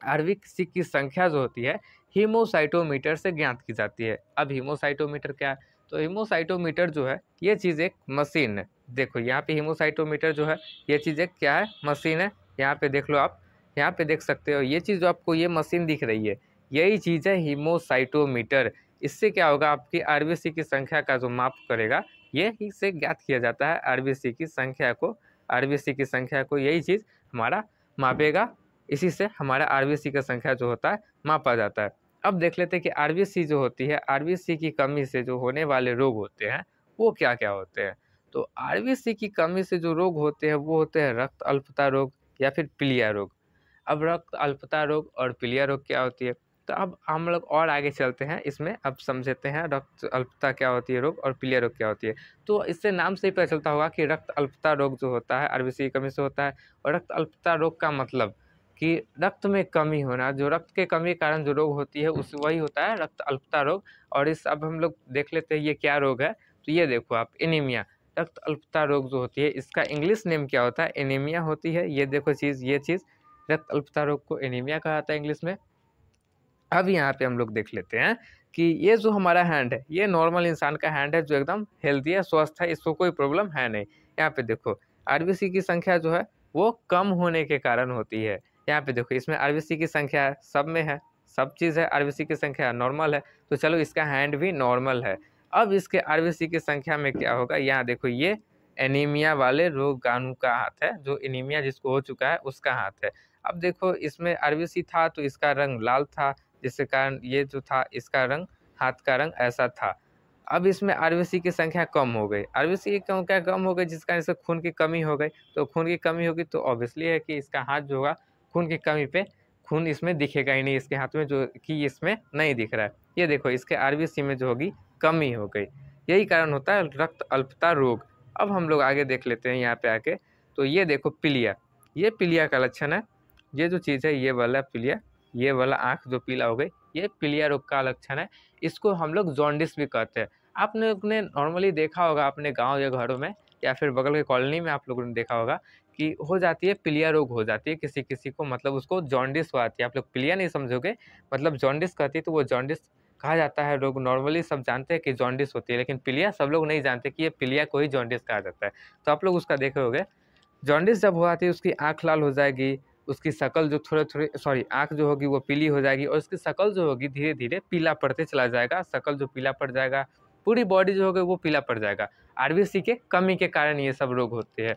आरबीसी की संख्या जो होती है हीमोसाइटोमीटर से ज्ञात की जाती है। अब हीमोसाइटोमीटर क्या है, तो हीमोसाइटोमीटर जो है ये चीज़ एक मशीन है। देखो यहाँ पे हीमोसाइटोमीटर जो है ये चीज़ एक क्या है, मशीन है। यहाँ पे देख लो, आप यहाँ पे देख सकते हो, ये चीज़ जो आपको ये मशीन दिख रही है, यही चीज़ है हीमोसाइटोमीटर। इससे क्या होगा, आपकी आरबीसी की संख्या का जो माप करेगा, ये इससे ज्ञात किया जाता है आरबीसी की संख्या को। आरबीसी की संख्या को यही चीज़ हमारा मापेगा, इसी से हमारा आरबीसी का संख्या जो होता है मापा जाता है। अब देख लेते हैं कि आरबीसी जो होती है, आरबीसी की कमी से जो होने वाले रोग होते हैं वो क्या-क्या होते हैं। तो आरबीसी की कमी से जो रोग होते हैं वो होते हैं रक्त अल्पता रोग या फिर पीलिया रोग। अब रक्त अल्पता रोग और पीलिया रोग क्या होती है, तो अब हम लोग और आगे चलते हैं, इसमें अब समझते हैं रक्त अल्पता क्या होती है रोग और पीलिया रोग क्या होती है। तो इससे नाम से ही पता चलता होगा कि रक्त अल्पता रोग जो होता है आरबीसी की कमी से होता है, और रक्त अल्पता रोग का मतलब कि रक्त में कमी होना, जो रक्त के कमी के कारण जो रोग होती है उस वही होता है रक्त अल्पता रोग। और इस अब हम लोग देख लेते हैं ये क्या रोग है, तो ये देखो आप, एनीमिया। रक्त अल्पता रोग जो होती है इसका इंग्लिश नेम क्या होता है, एनीमिया होती है। ये देखो चीज़, ये चीज़ रक्त अल्पता रोग को एनीमिया कहा जाता है इंग्लिश में। अब यहाँ पे हम लोग देख लेते हैं कि ये जो हमारा हैंड है ये नॉर्मल इंसान का हैंड है जो एकदम हेल्दी है, स्वस्थ है, इसको कोई प्रॉब्लम है नहीं। यहाँ पे देखो आरबीसी की संख्या जो है वो कम होने के कारण होती है। यहाँ पे देखो इसमें आरबीसी की संख्या है, सब में है, सब चीज़ है, आरबीसी की संख्या नॉर्मल है, तो चलो इसका हैंड भी नॉर्मल है। अब इसके आरबीसी की संख्या में क्या होगा, यहाँ देखो ये एनीमिया वाले रोगाणु का हाथ है, जो एनीमिया जिसको हो चुका है उसका हाथ है। अब देखो इसमें आरबीसी था तो इसका रंग लाल था, जिसके कारण ये जो था इसका रंग, हाथ का रंग ऐसा था। अब इसमें आरबीसी की संख्या कम हो गई, आरबीसी की संख्या कम हो गई जिस कारण इससे खून की कमी हो गई, तो खून की कमी होगी तो ऑब्वियसली है कि इसका हाथ जो होगा खून की कमी पे खून इसमें दिखेगा ही नहीं, इसके हाथ में जो कि इसमें नहीं दिख रहा है। ये देखो इसके आरबीसी में जो होगी कमी हो गई, यही कारण होता है रक्त अल्पता रोग। अब हम लोग आगे देख लेते हैं यहाँ पे आके, तो ये देखो पीलिया, ये पीलिया का लक्षण है। ये जो चीज़ है ये वाला पीलिया, ये वाला आँख जो पीला हो गई, ये पीलिया रोग का लक्षण है। इसको हम लोग जॉन्डिस भी कहते हैं। आप लोग ने नॉर्मली देखा होगा अपने गाँव या घरों में या फिर बगल के कॉलोनी में आप लोगों ने देखा होगा कि हो जाती है, पीलिया रोग हो जाती है किसी-किसी को, मतलब उसको जॉन्डिस हो जाती है। आप लोग पीलिया नहीं समझोगे, मतलब जॉन्डिस कहती है तो वो जॉन्डिस कहा जाता है रोग। नॉर्मली सब जानते हैं कि जॉन्डिस होती है, लेकिन पीलिया सब लोग नहीं जानते कि ये पीलिया को ही जॉन्डिस कहा जाता है। तो आप लोग उसका देखे होंगे, जॉन्डिस जब हो जाती है उसकी आँख लाल हो जाएगी, उसकी शक्ल जो थोड़े-थोड़े आँख जो होगी वो पीली हो जाएगी और उसकी शक्ल जो होगी धीरे-धीरे पीला पड़ते चला जाएगा, शक्ल जो पीला पड़ जाएगा, पूरी बॉडी जो होगी वो पीला पड़ जाएगा। आरबीसी के कमी के कारण ये सब रोग होते हैं।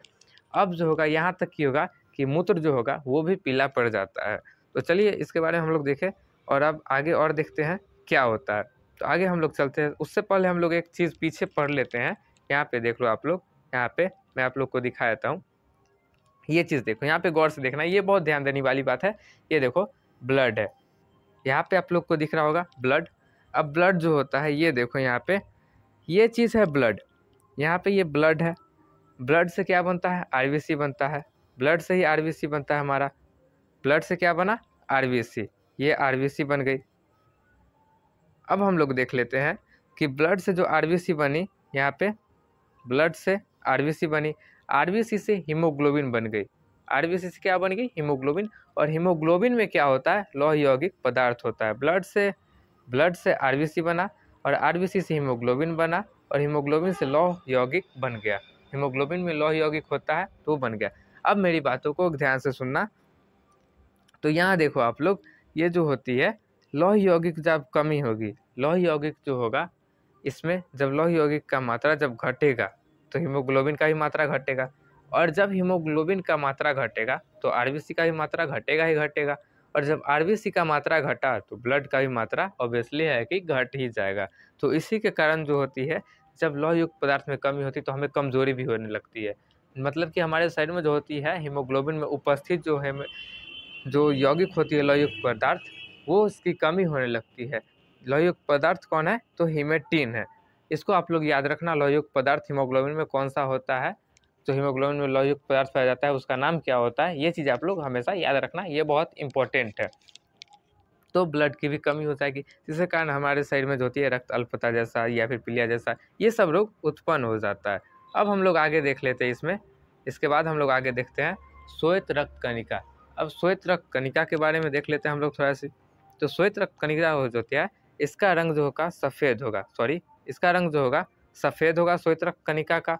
अब जो होगा यहाँ तक कि होगा कि मूत्र जो होगा वो भी पीला पड़ जाता है। तो चलिए इसके बारे में हम लोग देखें और अब आगे और देखते हैं क्या होता है। तो आगे हम लोग चलते हैं, उससे पहले हम लोग एक चीज़ पीछे पढ़ लेते हैं। यहाँ पे देख लो आप लोग, यहाँ पे मैं आप लोग को दिखा देता हूँ। ये चीज़ देखो, यहाँ पे गौर से देखना, ये बहुत ध्यान देने वाली बात है। ये देखो ब्लड है, यहाँ पे आप लोग को दिख रहा होगा ब्लड। अब ब्लड जो होता है ये देखो यहाँ पे, ये चीज़ है ब्लड, यहाँ पे ये ब्लड है। ब्लड से क्या बनता है, आरबीसी बनता है। ब्लड से ही आरबीसी बनता है हमारा। ब्लड से क्या बना, आरबीसी, ये आरबीसी बन गई। अब हम लोग देख लेते हैं कि ब्लड से जो आरबीसी बनी, यहाँ पे ब्लड से आरबीसी बनी, आरबीसी से हीमोग्लोबिन बन गई। आरबीसी से क्या बन गई, हीमोग्लोबिन। और हीमोग्लोबिन में क्या होता है, लौह यौगिक पदार्थ होता है। ब्लड से आरबीसी बना और आरबीसी से हीमोग्लोबिन बना और हीमोग्लोबिन से लौह यौगिक बन गया। हीमोग्लोबिन में लौह यौगिक होता है तो बन गया। अब मेरी बातों को ध्यान से सुनना। तो यहाँ देखो आप लोग, ये जो होती है लौह यौगिक जब कमी होगी, लौह यौगिक जो होगा इसमें जब लौह यौगिक का मात्रा जब घटेगा तो हीमोग्लोबिन का भी मात्रा घटेगा, और जब हीमोग्लोबिन का मात्रा घटेगा तो आरबीसी का भी मात्रा घटेगा ही घटेगा, और जब आरबीसी का मात्रा घटा तो ब्लड का भी मात्रा ऑब्वियसली है कि घट ही जाएगा। तो इसी के कारण जो होती है, जब लौह युक्त पदार्थ में कमी होती है तो हमें कमजोरी भी होने लगती है। मतलब कि हमारे शरीर में जो होती है हीमोग्लोबिन में उपस्थित जो यौगिक होती है लौह युक्त पदार्थ, वो उसकी कमी होने लगती है। लौह युक्त पदार्थ कौन है, तो हीमेटिन है। इसको आप लोग याद रखना, लौह युक्त पदार्थ हीमोग्लोबिन में कौन सा होता है, जो हीमोग्लोबिन में लौह युक्त पदार्थ पाया जाता है उसका नाम क्या होता है, ये चीज़ आप लोग हमेशा याद रखना, ये बहुत इंपॉर्टेंट है। तो ब्लड की भी कमी हो जाएगी, जिसके कारण हमारे शरीर में जो होती है रक्त अल्पता जैसा या फिर पीलिया जैसा ये सब रोग उत्पन्न हो जाता है। अब हम लोग आगे देख लेते हैं इसमें, इसके बाद हम लोग आगे देखते हैं श्वेत रक्त कणिका। अब श्वेत रक्त कणिका के बारे में देख लेते हैं हम लोग थोड़ा सी। तो श्वेत रक्त कणिका जो होती है इसका रंग जो होगा सफ़ेद होगा, इसका रंग जो होगा सफ़ेद होगा श्वेत रक्त कणिका का।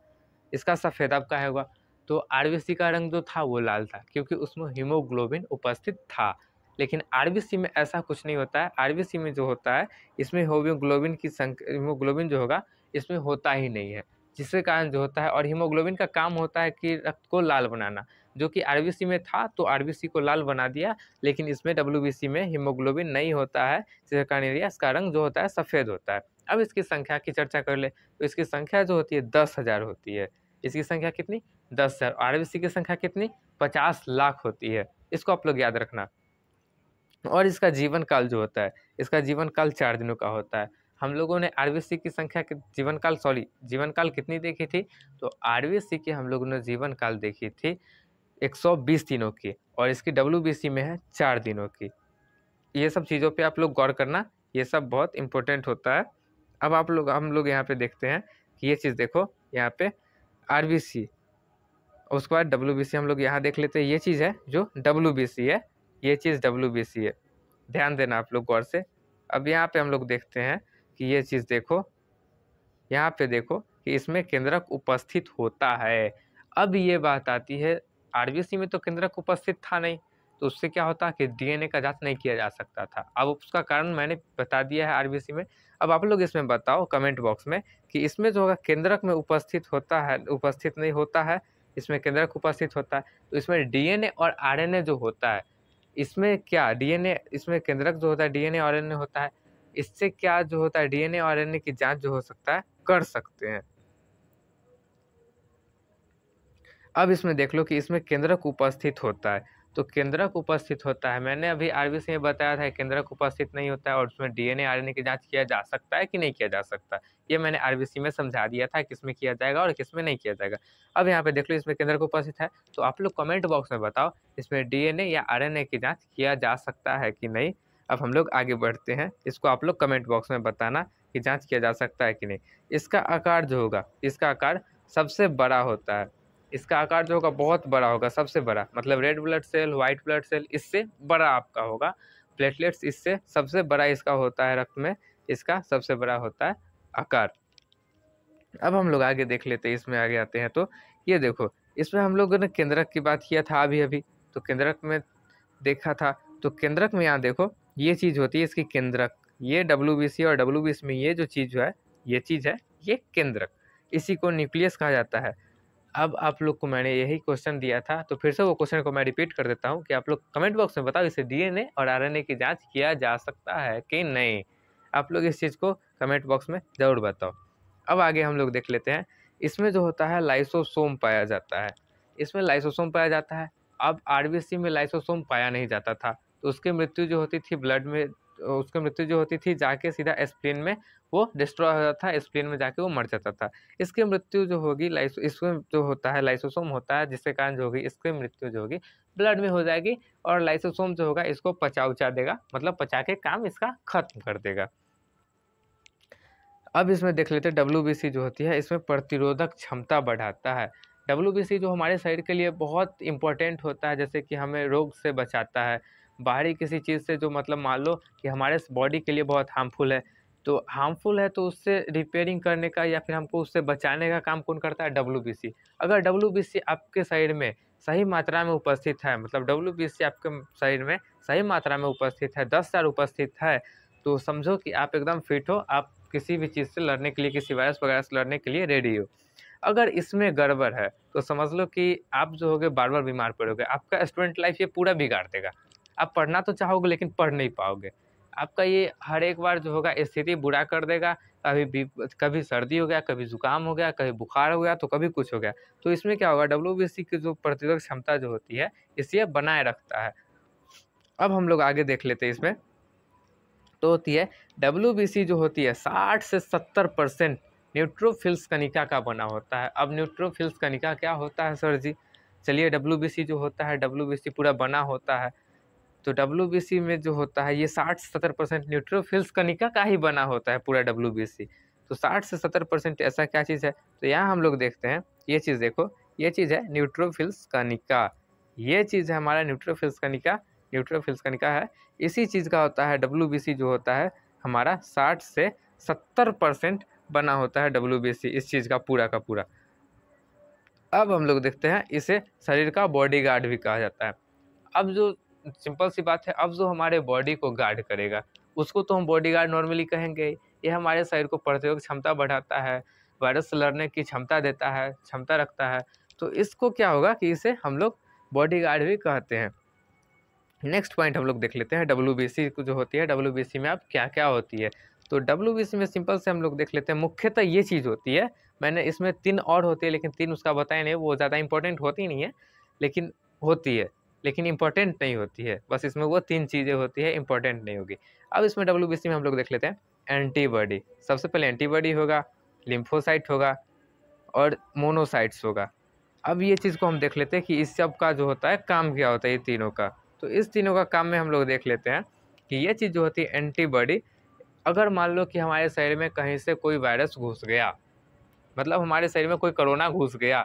इसका सफ़ेद अब का होगा, तो आरबीसी का रंग जो था वो लाल था क्योंकि उसमें हीमोग्लोबिन उपस्थित था। लेकिन आरबीसी में ऐसा कुछ नहीं होता है। आरबीसी में जो होता है इसमें हीमोग्लोबिन की संख्या, हीमोग्लोबिन जो होगा इसमें होता ही नहीं है, जिसके कारण जो होता है, और हीमोग्लोबिन का काम होता है कि रक्त को लाल बनाना, जो कि आरबीसी में था तो आरबीसी को लाल बना दिया, लेकिन इसमें डब्ल्यूबीसी में हीमोग्लोबिन नहीं होता है, जिसके कारण इसका रंग जो होता है सफ़ेद होता है। अब इसकी संख्या की चर्चा कर ले, तो इसकी संख्या जो होती है 10,000 होती है। इसकी संख्या कितनी, 10,000। आरबीसी की संख्या कितनी, 50 लाख होती है। इसको आप लोग याद रखना। और इसका जीवन काल जो होता है, इसका जीवन काल 4 दिनों का होता है। हम लोगों ने आरबीसी की संख्या के जीवन काल कितनी देखी थी, तो आरबीसी की हम लोगों ने जीवन काल देखी थी 120 दिनों की, और इसकी डब्ल्यूबीसी में है 4 दिनों की। ये सब चीज़ों पे आप लोग गौर करना, ये सब बहुत इम्पोर्टेंट होता है। अब हम लोग यहाँ पे देखते हैं कि ये चीज़ देखो, यहाँ पे आरबीसी, उसके बाद डब्ल्यूबीसी हम लोग यहाँ देख लेते हैं। ये चीज़ है जो डब्ल्यूबीसी है, ये चीज़ डब्ल्यूबीसी है, ध्यान देना आप लोग गौर से। अब यहाँ पे हम लोग देखते हैं कि ये चीज़ देखो, यहाँ पे देखो कि इसमें केंद्रक उपस्थित होता है। अब ये बात आती है, आरबीसी में तो केंद्रक उपस्थित था नहीं, तो उससे क्या होता कि डीएनए का जाँच नहीं किया जा सकता था। अब उसका कारण मैंने बता दिया है आरबीसी में। अब आप लोग इसमें बताओ कमेंट बॉक्स में कि इसमें जो होगा केंद्रक में उपस्थित होता है, उपस्थित नहीं होता है, इसमें केंद्रक उपस्थित होता है। तो इसमें डीएनए और आरएनए जो होता है, इसमें क्या डीएनए, इसमें केंद्रक जो होता है डीएनए और आरएनए होता है, इससे क्या जो होता है डीएनए और आरएनए की जाँच जो हो सकता है, कर सकते हैं। अब इसमें देख लो कि इसमें केंद्रक उपस्थित होता है, तो केंद्रक उपस्थित होता है, मैंने अभी आरबीसी में बताया था केंद्रक उपस्थित नहीं होता है और उसमें डीएनए आरएनए की जाँच किया जा सकता है कि नहीं किया जा सकता। ये मैंने आरबीसी में समझा दिया था किसमें किया जाएगा और किसमें नहीं किया जाएगा। अब यहाँ पे देख लो इसमें केंद्रक उपस्थित है, तो आप लोग कमेंट बॉक्स में बताओ इसमें डीएनए या आरएनए की जाँच किया जा सकता है कि नहीं? अब हम लोग आगे बढ़ते हैं, इसको आप लोग कमेंट बॉक्स में बताना कि जाँच किया जा सकता है कि नहीं। इसका आकार जो होगा, इसका आकार सबसे बड़ा होता है। इसका आकार जो होगा बहुत बड़ा होगा, सबसे बड़ा, मतलब red blood cell, white blood cell इससे बड़ा आपका होगा। प्लेटलेट्स इससे सबसे बड़ा इसका होता है, रक्त में इसका सबसे बड़ा होता है आकार। अब हम लोग आगे देख लेते हैं, इसमें आगे आते हैं तो ये देखो, इसमें हम लोगों ने केंद्रक की बात किया था अभी-अभी, तो केंद्रक में देखा था, तो केंद्रक में यहाँ देखो ये चीज़ होती है इसकी केंद्रक। ये डब्ल्यूबीसी और डब्ल्यूबीसी में ये जो चीज़ जो है, ये चीज़ है, ये केंद्रक। इसी को न्यूक्लियस कहा जाता है। अब आप लोग को मैंने यही क्वेश्चन दिया था, तो फिर से वो क्वेश्चन को मैं रिपीट कर देता हूँ कि आप लोग कमेंट बॉक्स में बताओ इसे डीएनए और आरएनए की जाँच किया जा सकता है कि नहीं? आप लोग इस चीज़ को कमेंट बॉक्स में ज़रूर बताओ। अब आगे हम लोग देख लेते हैं, इसमें जो होता है लाइसोसोम पाया जाता है। इसमें लाइसोसोम पाया जाता है। अब आरबीसी में लाइसोसोम पाया नहीं जाता था, तो उसकी मृत्यु जो होती थी ब्लड में, उसकी मृत्यु जो होती थी जाके सीधा स्प्लीन में वो डिस्ट्रॉय हो जाता था, स्प्लीन में जाके वो मर जाता था। इसकी मृत्यु जो होगी इसमें जो होता है लाइसोसोम होता है, जिसके कारण जो होगी इसकी मृत्यु जो होगी ब्लड में हो जाएगी और लाइसोसोम जो होगा इसको पचा-उचा देगा, मतलब पचा के काम इसका खत्म कर देगा। अब इसमें देख लेते हैं डब्ल्यूबीसी जो होती है, इसमें प्रतिरोधक क्षमता बढ़ाता है। डब्ल्यूबीसी जो हमारे शरीर के लिए बहुत इम्पोर्टेंट होता है, जैसे कि हमें रोग से बचाता है, बाहरी किसी चीज़ से जो, मतलब मान लो कि हमारे बॉडी के लिए बहुत हार्मफुल है, तो हार्मफुल है तो उससे रिपेयरिंग करने का या फिर हमको उससे बचाने का काम कौन करता है? डब्ल्यूबीसी। अगर डब्ल्यूबीसी आपके शरीर में सही मात्रा में उपस्थित है, मतलब डब्ल्यूबीसी आपके शरीर में सही मात्रा में उपस्थित है, 10,000 उपस्थित है, तो समझो कि आप एकदम फिट हो, आप किसी भी चीज़ से लड़ने के लिए, किसी वायरस वगैरह से लड़ने के लिए रेडी हो। अगर इसमें गड़बड़ है, तो समझ लो कि आप जो होगे बार-बार बीमार पड़ोगे, आपका स्टूडेंट लाइफ़ ये पूरा बिगाड़ देगा। आप पढ़ना तो चाहोगे लेकिन पढ़ नहीं पाओगे। आपका ये हर एक बार जो होगा स्थिति बुरा कर देगा, कभी सर्दी हो गया, कभी ज़ुकाम हो गया, कभी बुखार हो गया, तो कभी कुछ हो गया। तो इसमें क्या होगा, डब्ल्यूबीसी की जो प्रतिरोधक क्षमता जो होती है, इसे बनाए रखता है। अब हम लोग आगे देख लेते हैं इसमें, तो होती है डब्ल्यूबीसी जो होती है 60 से 70% न्यूट्रोफिल्स कणिका का बना होता है। अब न्यूट्रोफिल्स कणिका क्या होता है सर जी? चलिए, डब्ल्यूबीसी जो होता है, डब्ल्यूबीसी पूरा बना होता है, तो डब्ल्यूबीसी में जो होता है ये 60 से 70% न्यूट्रोफिल्स कणिका का ही बना होता है पूरा डब्ल्यूबीसी। तो 60 से 70% ऐसा क्या चीज़ है? तो यहाँ हम लोग देखते हैं, ये चीज़ देखो, ये चीज़ है न्यूट्रोफिल्स कणिका। ये चीज़ है हमारा न्यूट्रोफिल्स कणिका, न्यूट्रोफिल्स कणिका है। इसी चीज़ का होता है डब्ल्यूबीसी जो होता है हमारा 60 से 70% बना होता है डब्ल्यूबीसी, इस चीज़ का पूरा का पूरा। अब हम लोग देखते हैं, इसे शरीर का बॉडीगार्ड भी कहा जाता है। अब जो सिंपल सी बात है, अब जो हमारे बॉडी को गार्ड करेगा, उसको तो हम बॉडीगार्ड नॉर्मली कहेंगे ही। ये हमारे शरीर को प्रतिरोधक क्षमता बढ़ाता है, वायरस से लड़ने की क्षमता देता है, क्षमता रखता है। तो इसको क्या होगा कि इसे हम लोग बॉडीगार्ड भी कहते हैं। नेक्स्ट पॉइंट हम लोग देख लेते हैं, डब्ल्यूबीसी जो होती है, डब्ल्यूबीसी में अब क्या-क्या होती है। तो डब्ल्यूबीसी में सिंपल से हम लोग देख लेते हैं, मुख्यतः ये चीज़ होती है। मैंने इसमें 3 और होती है, लेकिन 3 उसका बताया नहीं, वो ज़्यादा इम्पोर्टेंट होती नहीं है, लेकिन होती है, लेकिन इम्पोर्टेंट नहीं होती है। बस इसमें वो 3 चीज़ें होती है, इम्पोर्टेंट नहीं होगी। अब इसमें डब्ल्यूबीसी में हम लोग देख लेते हैं एंटीबॉडी। सबसे पहले एंटीबॉडी होगा, लिम्फोसाइट होगा और मोनोसाइट्स होगा। अब ये चीज़ को हम देख लेते हैं कि इस सब का जो होता है काम क्या होता है, ये तीनों का। तो इस तीनों का काम में हम लोग देख लेते हैं कि ये चीज़ जो होती है एंटीबॉडी, अगर मान लो कि हमारे शरीर में कहीं से कोई वायरस घुस गया, मतलब हमारे शरीर में कोई कोरोना घुस गया,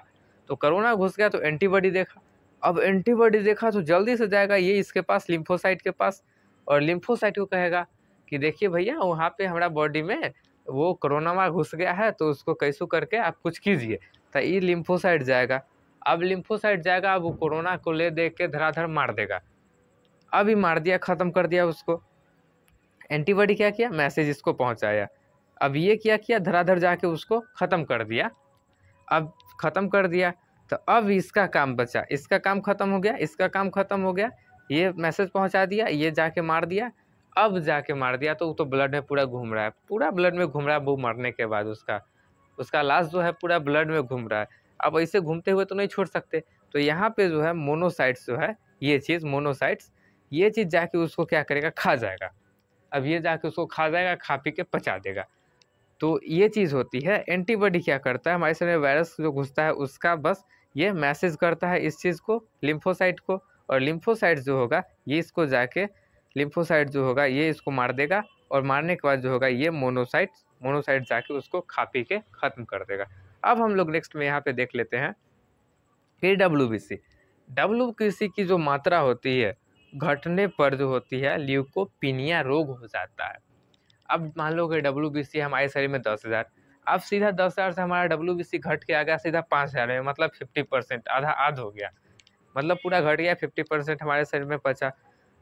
तो कोरोना घुस गया तो एंटीबॉडी देखा। अब एंटीबॉडी देखा तो जल्दी से जाएगा ये इसके पास, लिम्फोसाइट के पास, और लिम्फोसाइट को कहेगा कि देखिए भैया वहाँ पे हमारा बॉडी में वो कोरोना घुस गया है, तो उसको कैसू करके आप कुछ कीजिए। तो ये लिम्फोसाइट जाएगा। अब लिम्फोसाइट जाएगा, अब वो कोरोना को ले दे के धराधर मार देगा। अभी मार दिया, खत्म कर दिया उसको। एंटीबॉडी क्या किया, मैसेज इसको पहुंचाया। अब ये क्या किया, धराधर जाके उसको खत्म कर दिया। अब खत्म कर दिया तो अब इसका काम बचा, इसका काम खत्म हो गया, इसका काम खत्म हो गया। ये मैसेज पहुंचा दिया, ये जाके मार दिया। अब जाके मार दिया तो वो तो ब्लड में पूरा घूम रहा है, पूरा ब्लड में घूम रहा है। वो मरने के बाद उसका लाश जो है पूरा ब्लड में घूम रहा है। अब ऐसे घूमते हुए तो नहीं छोड़ सकते। तो यहाँ पे जो है मोनोसाइट्स जो है, ये चीज़ मोनोसाइट्स, ये चीज़ जाके उसको क्या करेगा, खा जाएगा। अब ये जाके उसको खा जाएगा, खा पी के पचा देगा। तो ये चीज़ होती है। एंटीबॉडी क्या करता है, हमारे शरीर में वायरस जो घुसता है उसका बस ये मैसेज करता है इस चीज़ को, लिम्फोसाइट को। और लिम्फोसाइट जो होगा ये इसको जाके, लिम्फोसाइट जो होगा ये इसको मार देगा। और मारने के बाद जो होगा ये मोनोसाइट जाके उसको खा पी के ख़त्म कर देगा। अब हम लोग नेक्स्ट में यहाँ पे देख लेते हैं कि डब्ल्यूबीसी की जो मात्रा होती है घटने पर जो होती है ल्यूकोपीनिया रोग हो जाता है। अब मान लो कि डब्ल्यूबीसी हमारे शरीर में 10,000, अब सीधा 10,000 से हमारा डब्ल्यूबीसी घट के आ गया सीधा 5,000 में, मतलब 50%, आधा हो गया, मतलब पूरा घट गया। 50% हमारे शरीर में बचा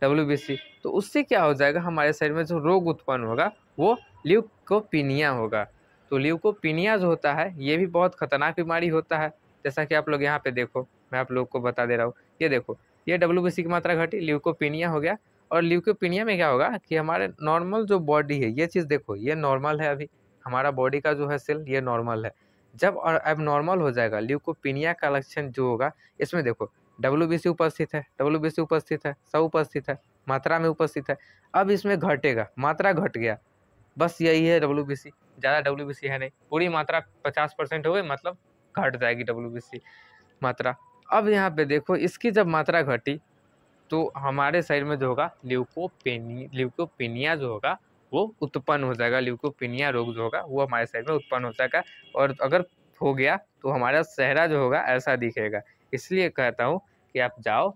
डब्ल्यूबीसी। तो उससे क्या हो जाएगा, हमारे शरीर में जो रोग उत्पन्न होगा वो ल्यूकोपीनिया होगा। तो ल्यूकोपीनिया जो होता है ये भी बहुत खतरनाक बीमारी होता है। जैसा कि आप लोग यहाँ पे देखो, मैं आप लोग को बता दे रहा हूँ, ये देखो, ये डब्ल्यूबीसी की मात्रा घटी, ल्यूकोपीनिया हो गया। और ल्यूकोपीनिया में क्या होगा कि हमारे नॉर्मल जो बॉडी है, ये चीज़ देखो, ये नॉर्मल है, अभी हमारा बॉडी का जो है सेल ये नॉर्मल है। जब और अब नॉर्मल हो जाएगा, ल्यूकोपीनिया का लक्षण जो होगा, इसमें देखो डब्ल्यूबीसी उपस्थित है, डब्ल्यूबीसी उपस्थित है, सब उपस्थित है, मात्रा में उपस्थित है। अब इसमें घटेगा, मात्रा घट गया, बस यही है डब्ल्यूबीसी, ज़्यादा डब्ल्यूबीसी है नहीं। पूरी मात्रा 50% हो गई, मतलब घट जाएगी डब्ल्यूबीसी मात्रा। अब यहाँ पे देखो इसकी जब मात्रा घटी तो हमारे शरीर में जो होगा ल्यूकोपीनिया जो होगा वो उत्पन्न हो जाएगा। ल्यूकोपीनिया रोग जो होगा वो हमारे शरीर में उत्पन्न हो जाएगा। और अगर हो गया तो हमारा चेहरा जो होगा ऐसा दिखेगा। इसलिए कहता हूँ कि आप जाओ,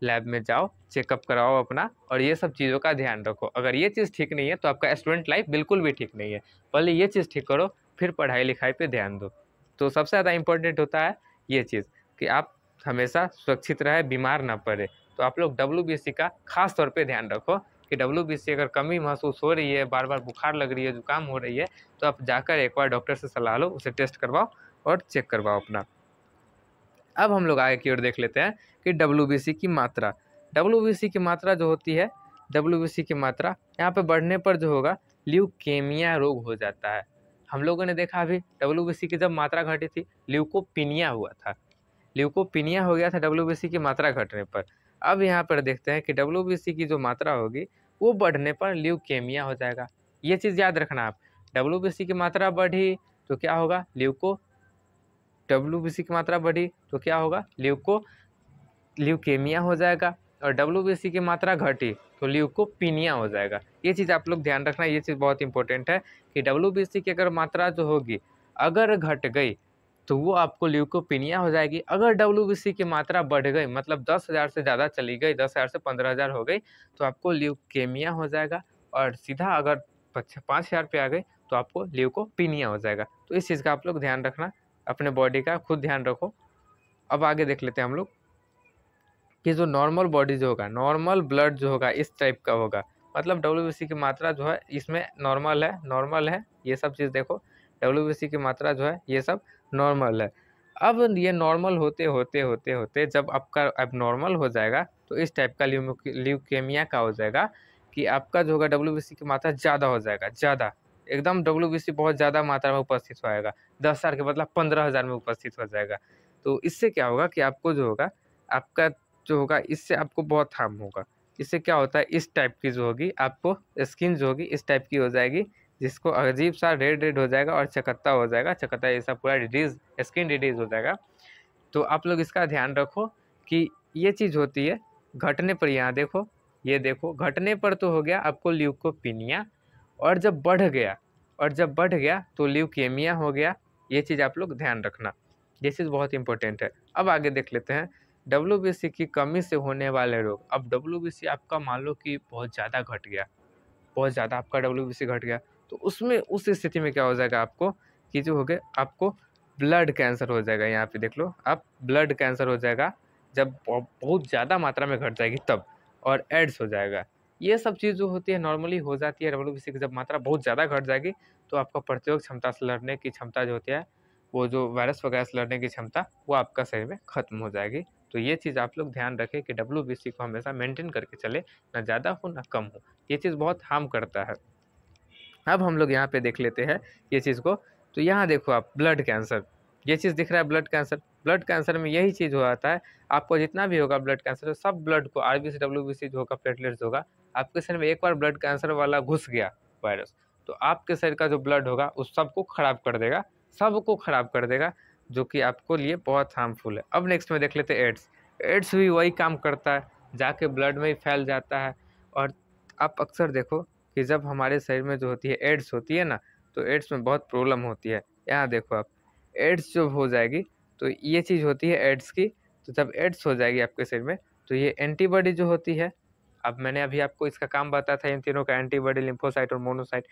लैब में जाओ, चेकअप कराओ अपना, और ये सब चीज़ों का ध्यान रखो। अगर ये चीज़ ठीक नहीं है तो आपका स्टूडेंट लाइफ बिल्कुल भी ठीक नहीं है। पहले ये चीज़ ठीक करो, फिर पढ़ाई लिखाई पे ध्यान दो। तो सबसे ज़्यादा इम्पोर्टेंट होता है ये चीज़ कि आप हमेशा सुरक्षित रहे, बीमार ना पड़े। तो आप लोग डब्ल्यूबीसी का खास तौर पे ध्यान रखो कि डब्ल्यूबीसी अगर कमी महसूस हो रही है, बार बार बुखार लग रही है, जुकाम हो रही है, तो आप जाकर एक बार डॉक्टर से सलाह लो, उसे टेस्ट करवाओ और चेक करवाओ अपना। अब हम लोग आगे की ओर देख लेते हैं कि डब्ल्यूबीसी की मात्रा। डब्ल्यूबीसी की मात्रा जो होती है, डब्ल्यूबीसी की मात्रा यहाँ पे बढ़ने पर जो होगा ल्यूकेमिया रोग हो जाता है। हम लोगों ने देखा अभी डब्ल्यूबीसी की जब मात्रा घटी थी, ल्यूकोपीनिया हुआ था, ल्यूकोपीनिया हो गया था डब्ल्यूबीसी की मात्रा घटने पर। अब यहाँ पर देखते हैं कि डब्ल्यूबीसी की जो मात्रा होगी वो बढ़ने पर ल्यूकेमिया हो जाएगा। ये चीज़ याद रखना आप, डब्ल्यूबीसी की मात्रा बढ़ी तो क्या होगा, डब्ल्यूबीसी की मात्रा बढ़ी तो क्या होगा, ल्यूकेमिया हो जाएगा। और डब्ल्यूबीसी की मात्रा घटी तो ल्यूकोपीनिया हो जाएगा। ये चीज़ आप लोग ध्यान रखना, ये चीज़ बहुत इंपॉर्टेंट है कि डब्ल्यूबीसी की अगर मात्रा जो होगी अगर घट गई तो वो आपको ल्यूकोपीनिया हो जाएगी। अगर डब्ल्यूबीसी की मात्रा बढ़ गई, मतलब 10,000 से ज़्यादा चली गई, 10,000 से 15,000 हो गई, तो आपको ल्यूकेमिया हो जाएगा। और सीधा अगर 5,000 पे आ गई तो आपको ल्यूकोपीनिया हो जाएगा। तो इस चीज़ का आप लोग ध्यान रखना, अपने बॉडी का खुद ध्यान रखो। अब आगे देख लेते हैं हम लोग कि जो नॉर्मल बॉडी जो होगा, नॉर्मल ब्लड जो होगा इस टाइप का होगा, मतलब डब्ल्यूबीसी की मात्रा जो है इसमें नॉर्मल है, ये सब चीज़ देखो, डब्ल्यूबीसी की मात्रा जो है ये सब नॉर्मल है। अब ये नॉर्मल होते होते होते होते जब आपका अब नॉर्मल हो जाएगा तो इस टाइप का ल्यूकेमिया का हो जाएगा कि आपका जो होगा डब्ल्यूबीसी की मात्रा ज़्यादा हो जाएगा, ज़्यादा एकदम डब्ल्यूबीसी बहुत ज़्यादा मात्रा में उपस्थित हो जाएगा, 10,000 के बदला 15,000 में उपस्थित हो जाएगा। तो इससे क्या होगा कि आपको जो होगा, आपका जो होगा इससे आपको बहुत हार्म होगा। इससे क्या होता है, इस टाइप की जो होगी आपको स्किन जो होगी इस टाइप की हो जाएगी, जिसको अजीब सा रेड हो जाएगा और चकत्ता हो जाएगा, चकत्ता ऐसा पूरा डिजीज, स्किन डिजीज हो जाएगा। तो आप लोग इसका ध्यान रखो कि ये चीज़ होती है घटने पर। यहाँ देखो, ये देखो, घटने पर तो हो गया आपको ल्यूकोपीनिया, और जब बढ़ गया तो ल्यूकेमिया हो गया। ये चीज़ आप लोग ध्यान रखना, ये चीज़ बहुत इंपॉर्टेंट है। अब आगे देख लेते हैं डब्ल्यूबीसी की कमी से होने वाले रोग। अब डब्ल्यूबीसी आपका मान लो कि बहुत ज़्यादा घट गया, बहुत ज़्यादा आपका WBC घट गया, तो उसमें उस स्थिति में क्या हो जाएगा आपको कि जो हो गया आपको ब्लड कैंसर हो जाएगा। यहाँ पे देख लो आप, ब्लड कैंसर हो जाएगा जब बहुत ज़्यादा मात्रा में घट जाएगी तब, और एड्स हो जाएगा। ये सब चीज़ जो होती है नॉर्मली हो जाती है WBC की जब मात्रा बहुत ज़्यादा घट जाएगी, तो आपका प्रतिरोधक क्षमता से लड़ने की क्षमता जो होती है, वो जो वायरस वगैरह से लड़ने की क्षमता, वो आपका शरीर में खत्म हो जाएगी। तो ये चीज़ आप लोग ध्यान रखें कि WBC को हमेशा मेंटेन करके चले, ना ज़्यादा हो ना कम हो। ये चीज़ बहुत हार्म करता है। अब हम लोग यहाँ पे देख लेते हैं ये चीज़ को। तो यहाँ देखो आप, ब्लड कैंसर, ये चीज़ दिख रहा है ब्लड कैंसर। ब्लड कैंसर में यही चीज़ हो जाता है, आपको जितना भी होगा ब्लड कैंसर, सब ब्लड को RBC WBC जो होगा, प्लेटलेट्स होगा, आपके शरीर में एक बार ब्लड कैंसर वाला घुस गया वायरस, तो आपके शरीर का जो ब्लड होगा उस सबको खराब कर देगा, सबको खराब कर देगा, जो कि आपको लिए बहुत हार्मफुल है। अब नेक्स्ट में देख लेते हैं एड्स। एड्स भी वही काम करता है, जाके ब्लड में ही फैल जाता है। और आप अक्सर देखो कि जब हमारे शरीर में जो होती है एड्स होती है ना, तो एड्स में बहुत प्रॉब्लम होती है। यहाँ देखो आप, एड्स जो हो जाएगी, तो ये चीज़ होती है एड्स की। तो जब एड्स हो जाएगी आपके शरीर में, तो ये एंटीबॉडी जो होती है, अब मैंने अभी आपको इसका काम बताया था, इन तीनों का, एंटीबॉडी, लिम्फोसाइट और मोनोसाइट।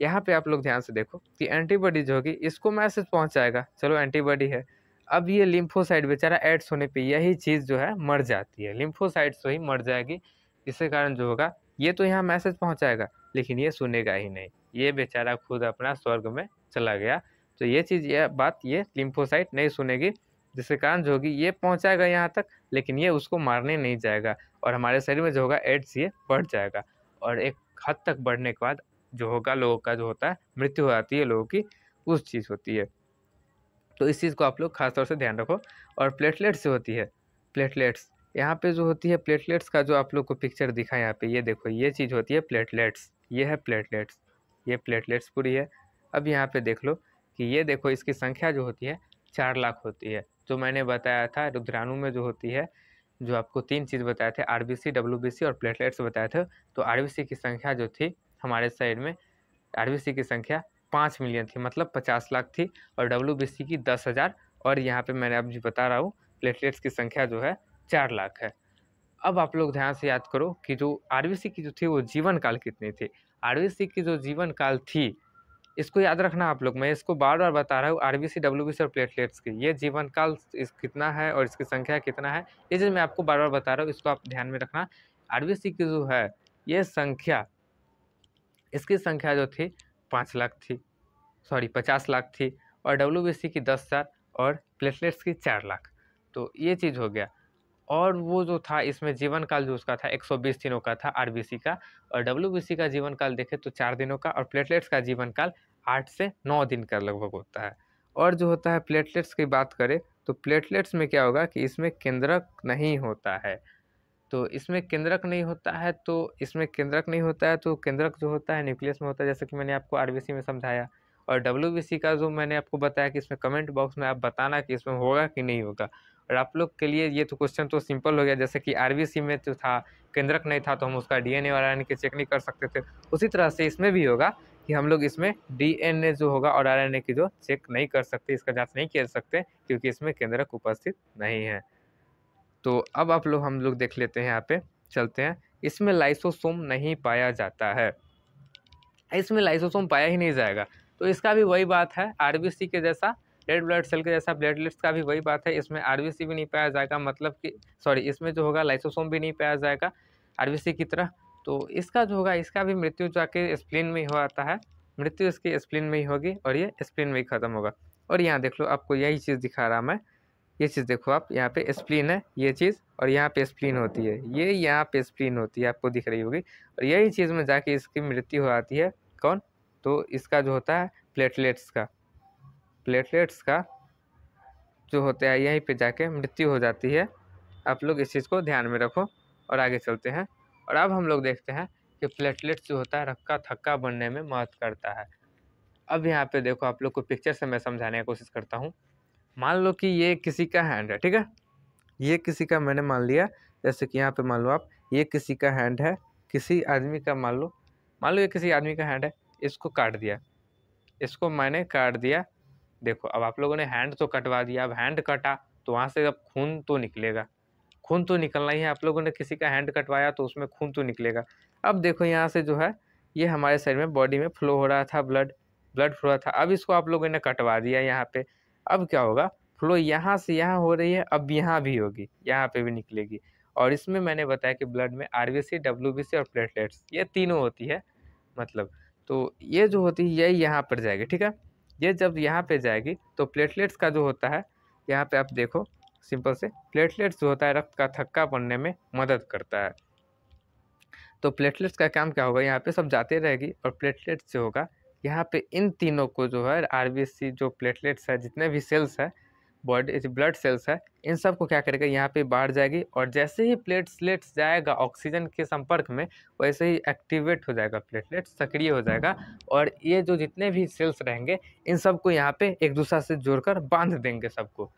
यहाँ पे आप लोग ध्यान से देखो कि एंटीबॉडी जो होगी इसको मैसेज पहुँचाएगा, चलो एंटीबॉडी है। अब ये लिम्फोसाइट बेचारा एड्स होने पे यही चीज़ जो है मर जाती है, लिम्फोसाइट से ही मर जाएगी। इसके कारण जो होगा, ये तो यहाँ मैसेज पहुँचाएगा, लेकिन ये सुनेगा ही नहीं, ये बेचारा खुद अपना स्वर्ग में चला गया। तो ये चीज़, ये बात, ये लिम्फोसाइट नहीं सुनेगी, जिसके कारण जो होगी ये पहुँचाएगा यहाँ तक, लेकिन ये उसको मारने नहीं जाएगा, और हमारे शरीर में जो होगा एड्स ये बढ़ जाएगा, और एक हद तक बढ़ने के बाद जो होगा लोगों का जो होता है, मृत्यु हो जाती है लोगों की, उस चीज़ होती है। तो इस चीज़ को आप लोग खास तौर से ध्यान रखो। और प्लेटलेट्स जो होती है, प्लेटलेट्स, यहाँ पे जो होती है प्लेटलेट्स का जो आप लोग को पिक्चर दिखा है यहाँ पे, ये देखो ये चीज़ होती है प्लेटलेट्स, ये है प्लेटलेट्स, ये प्लेटलेट्स पूरी है। अब यहाँ पे देख लो कि ये देखो इसकी संख्या जो होती है 4 लाख होती है। जो मैंने बताया था रुद्राणु में जो होती है, जो आपको 3 चीज़ बताए थे, RBC, WBC और प्लेटलेट्स बताए थे। तो RBC की संख्या जो थी हमारे शरीर में, RBC की संख्या 5 मिलियन थी, मतलब 50 लाख थी, और WBC की 10,000, और यहाँ पे मैंने अभी बता रहा हूँ प्लेटलेट्स की संख्या जो है 4 लाख है। अब आप लोग ध्यान से याद करो कि जो RBC की जो थी वो जीवन काल कितनी थी। RBC की जो जीवन काल थी, इसको याद रखना आप लोग, मैं इसको बार-बार बता रहा हूँ, RBC, WBC और प्लेटलेट्स की ये जीवन काल इस कितना है और इसकी संख्या कितना है, ये चीज़ मैं आपको बार-बार बता रहा हूँ, इसको आप ध्यान में रखना। RBC की जो है ये संख्या, इसकी संख्या जो थी 5 लाख थी, सॉरी 50 लाख थी, और WBC की 10,000 और प्लेटलेट्स की 4 लाख। तो ये चीज़ हो गया। और वो जो था इसमें जीवन काल जो उसका था 120 दिनों का था RBC का, और WBC का जीवन काल देखें तो 4 दिनों का, और प्लेटलेट्स का जीवन काल 8 से 9 दिन का लगभग होता है। और जो होता है प्लेटलेट्स की बात करें, तो प्लेटलेट्स में क्या होगा कि इसमें केंद्रक नहीं होता है। तो इसमें केंद्रक नहीं होता है, तो इसमें केंद्रक नहीं होता है, तो केंद्रक जो होता है न्यूक्लियस में होता है, जैसे कि मैंने आपको RBC में समझाया। और WBC का जो मैंने आपको बताया कि इसमें कमेंट बॉक्स में आप बताना कि इसमें होगा कि नहीं होगा। और आप लोग के लिए ये तो क्वेश्चन तो सिंपल हो गया, जैसे कि RBC में जो था केंद्रक नहीं था, तो हम उसका DNA और RNA की चेक नहीं कर सकते थे। उसी तरह से इसमें भी होगा कि हम लोग इसमें DNA जो होगा और RNA की जो चेक नहीं कर सकते, इसका जाँच नहीं कर सकते, क्योंकि इसमें केंद्रक उपस्थित नहीं है। तो अब आप लोग, हम लोग देख लेते हैं, यहाँ पे चलते हैं। इसमें लाइसोसोम नहीं पाया जाता है, इसमें लाइसोसोम पाया ही नहीं जाएगा। तो इसका भी वही बात है, RBC के जैसा, रेड ब्लड सेल के जैसा प्लेटलेट्स का भी वही बात है, इसमें RBC भी नहीं पाया जाएगा, मतलब कि सॉरी, इसमें जो होगा लाइसोसोम भी नहीं पाया जाएगा RBC की तरह। तो इसका जो होगा, इसका भी मृत्यु जाके स्प्लीन में ही हो आता है, मृत्यु इसकी स्प्लीन में ही होगी, और ये स्प्लीन में ही खत्म होगा। और यहाँ देख लो, आपको यही चीज़ दिखा रहा मैं, ये चीज़ देखो आप, यहाँ पे स्प्लीन है ये चीज़, और यहाँ पे स्प्लीन होती है, ये यहाँ पे स्प्लीन होती है, आपको दिख रही होगी, और यही चीज़ में जाके इसकी मृत्यु हो जाती है। कौन? तो इसका जो होता है प्लेटलेट्स का, प्लेटलेट्स का जो होता है यहीं पे जाके मृत्यु हो जाती है। आप लोग इस चीज़ को ध्यान में रखो, और आगे चलते हैं। और अब हम लोग देखते हैं कि प्लेटलेट्स जो होता है रक्का थक्का बनने में मदद करता है। अब यहाँ पे देखो, आप लोग को पिक्चर से मैं समझाने की कोशिश करता हूँ। मान लो कि ये किसी का हैंड है, ठीक है, ये किसी का मैंने मान लिया, जैसे कि यहाँ पे मान लो आप, ये किसी का हैंड है, किसी आदमी का, मान लो ये किसी आदमी का हैंड है, इसको काट दिया, इसको मैंने काट दिया। देखो अब आप लोगों ने हैंड तो कटवा दिया, अब हैंड कटा तो वहाँ से अब खून तो निकलेगा, खून तो निकलना ही है। आप लोगों ने किसी का हैंड कटवाया तो उसमें खून तो निकलेगा। अब देखो यहाँ से जो है ये हमारे शरीर में बॉडी में फ्लो हो रहा था, ब्लड फ्लो हो रहा था। अब इसको आप लोगों ने कटवा दिया यहाँ पे। अब क्या होगा, फ्लो यहाँ से यहाँ हो रही है, अब यहाँ भी होगी, यहाँ पे भी निकलेगी। और इसमें मैंने बताया कि ब्लड में आरबीसी, डब्ल्यूबीसी और प्लेटलेट्स ये तीनों होती है मतलब। तो ये जो होती है यही यहाँ पर जाएगी, ठीक है। ये जब यहाँ पे जाएगी तो प्लेटलेट्स का जो होता है, यहाँ पे आप देखो सिंपल से, प्लेटलेट्स जो होता है रक्त का थक्का बनने में मदद करता है। तो प्लेटलेट्स का काम क्या होगा, यहाँ पे सब जाते रहेगी और प्लेटलेट्स जो होगा यहाँ पे इन तीनों को जो है आरबीसी, जो प्लेटलेट्स है, जितने भी सेल्स है बॉडी ब्लड सेल्स है, इन सब को क्या करेगा, यहाँ पे बाहर जाएगी। और जैसे ही प्लेटलेट्स जाएगा ऑक्सीजन के संपर्क में, वैसे ही एक्टिवेट हो जाएगा, प्लेटलेट्स सक्रिय हो जाएगा। और ये जो जितने भी सेल्स रहेंगे इन सबको यहाँ पे एक दूसरे से जोड़कर बांध देंगे सबको।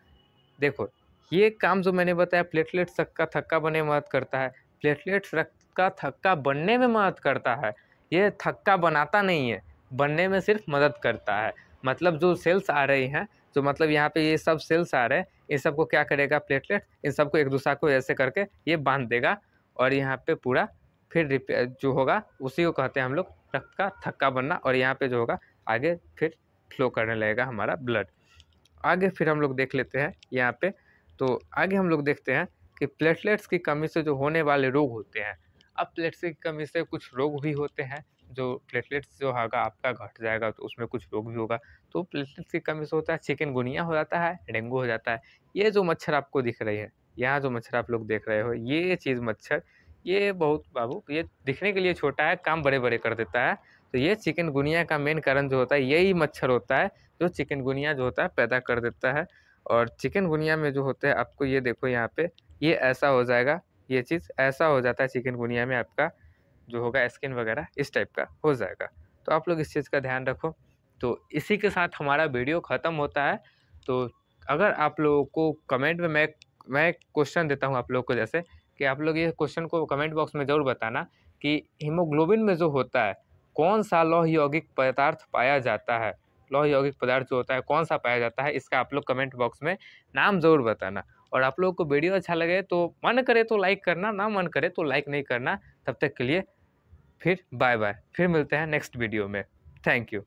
देखो ये काम जो मैंने बताया, प्लेटलेट्स रक्त का थक्का बनने में मदद करता है, प्लेटलेट्स रक्त का थक्का बनने में मदद करता है, ये थक्का बनाता नहीं है, बनने में सिर्फ मदद करता है। मतलब जो सेल्स आ रही हैं, जो मतलब यहाँ पे ये सब सेल्स आ रहे हैं, इन सबको क्या करेगा प्लेटलेट, इन सबको एक दूसरे को ऐसे करके ये बांध देगा। और यहाँ पे पूरा फिर रिपेयर जो होगा उसी को कहते हैं हम लोग रक्त का थक्का बनना। और यहाँ पे जो होगा आगे फिर फ्लो करने लगेगा हमारा ब्लड। आगे फिर हम लोग देख लेते हैं यहाँ पे। तो आगे हम लोग देखते हैं कि प्लेटलेट्स की कमी से जो होने वाले रोग होते हैं। अब प्लेटलेट्स की कमी से कुछ रोग भी होते हैं, जो प्लेटलेट्स जो होगा आपका घट जाएगा तो उसमें कुछ रोग भी होगा। तो प्लेटलेट्स की कमी से होता है चिकनगुनिया हो जाता है, डेंगू हो जाता है। ये जो मच्छर आपको दिख रही है, यहाँ जो मच्छर आप लोग देख रहे हो, ये चीज़ मच्छर, ये बहुत बाबू ये दिखने के लिए छोटा है, काम बड़े बड़े कर देता है। तो ये चिकनगुनिया का मेन कारण जो होता है यही मच्छर होता है, जो चिकनगुनिया जो होता है पैदा कर देता है। और चिकनगुनिया में जो होता है आपको ये देखो यहाँ पे, ये ऐसा हो जाएगा, ये चीज़ ऐसा हो जाता है चिकनगुनिया में, आपका जो होगा स्किन वगैरह इस टाइप का हो जाएगा। तो आप लोग इस चीज़ का ध्यान रखो। तो इसी के साथ हमारा वीडियो ख़त्म होता है। तो अगर आप लोगों को कमेंट में मैं क्वेश्चन देता हूँ आप लोग को, जैसे कि आप लोग ये क्वेश्चन को कमेंट बॉक्स में ज़रूर बताना कि हीमोग्लोबिन में जो होता है कौन सा लौह यौगिक पदार्थ पाया जाता है, लौह यौगिक पदार्थ जो होता है कौन सा पाया जाता है, इसका आप लोग कमेंट बॉक्स में नाम ज़रूर बताना। और आप लोगों को वीडियो अच्छा लगे तो मन करे तो लाइक करना, ना मन करे तो लाइक नहीं करना। तब तक के लिए फिर बाय बाय, फिर मिलते हैं नेक्स्ट वीडियो में। Thank you.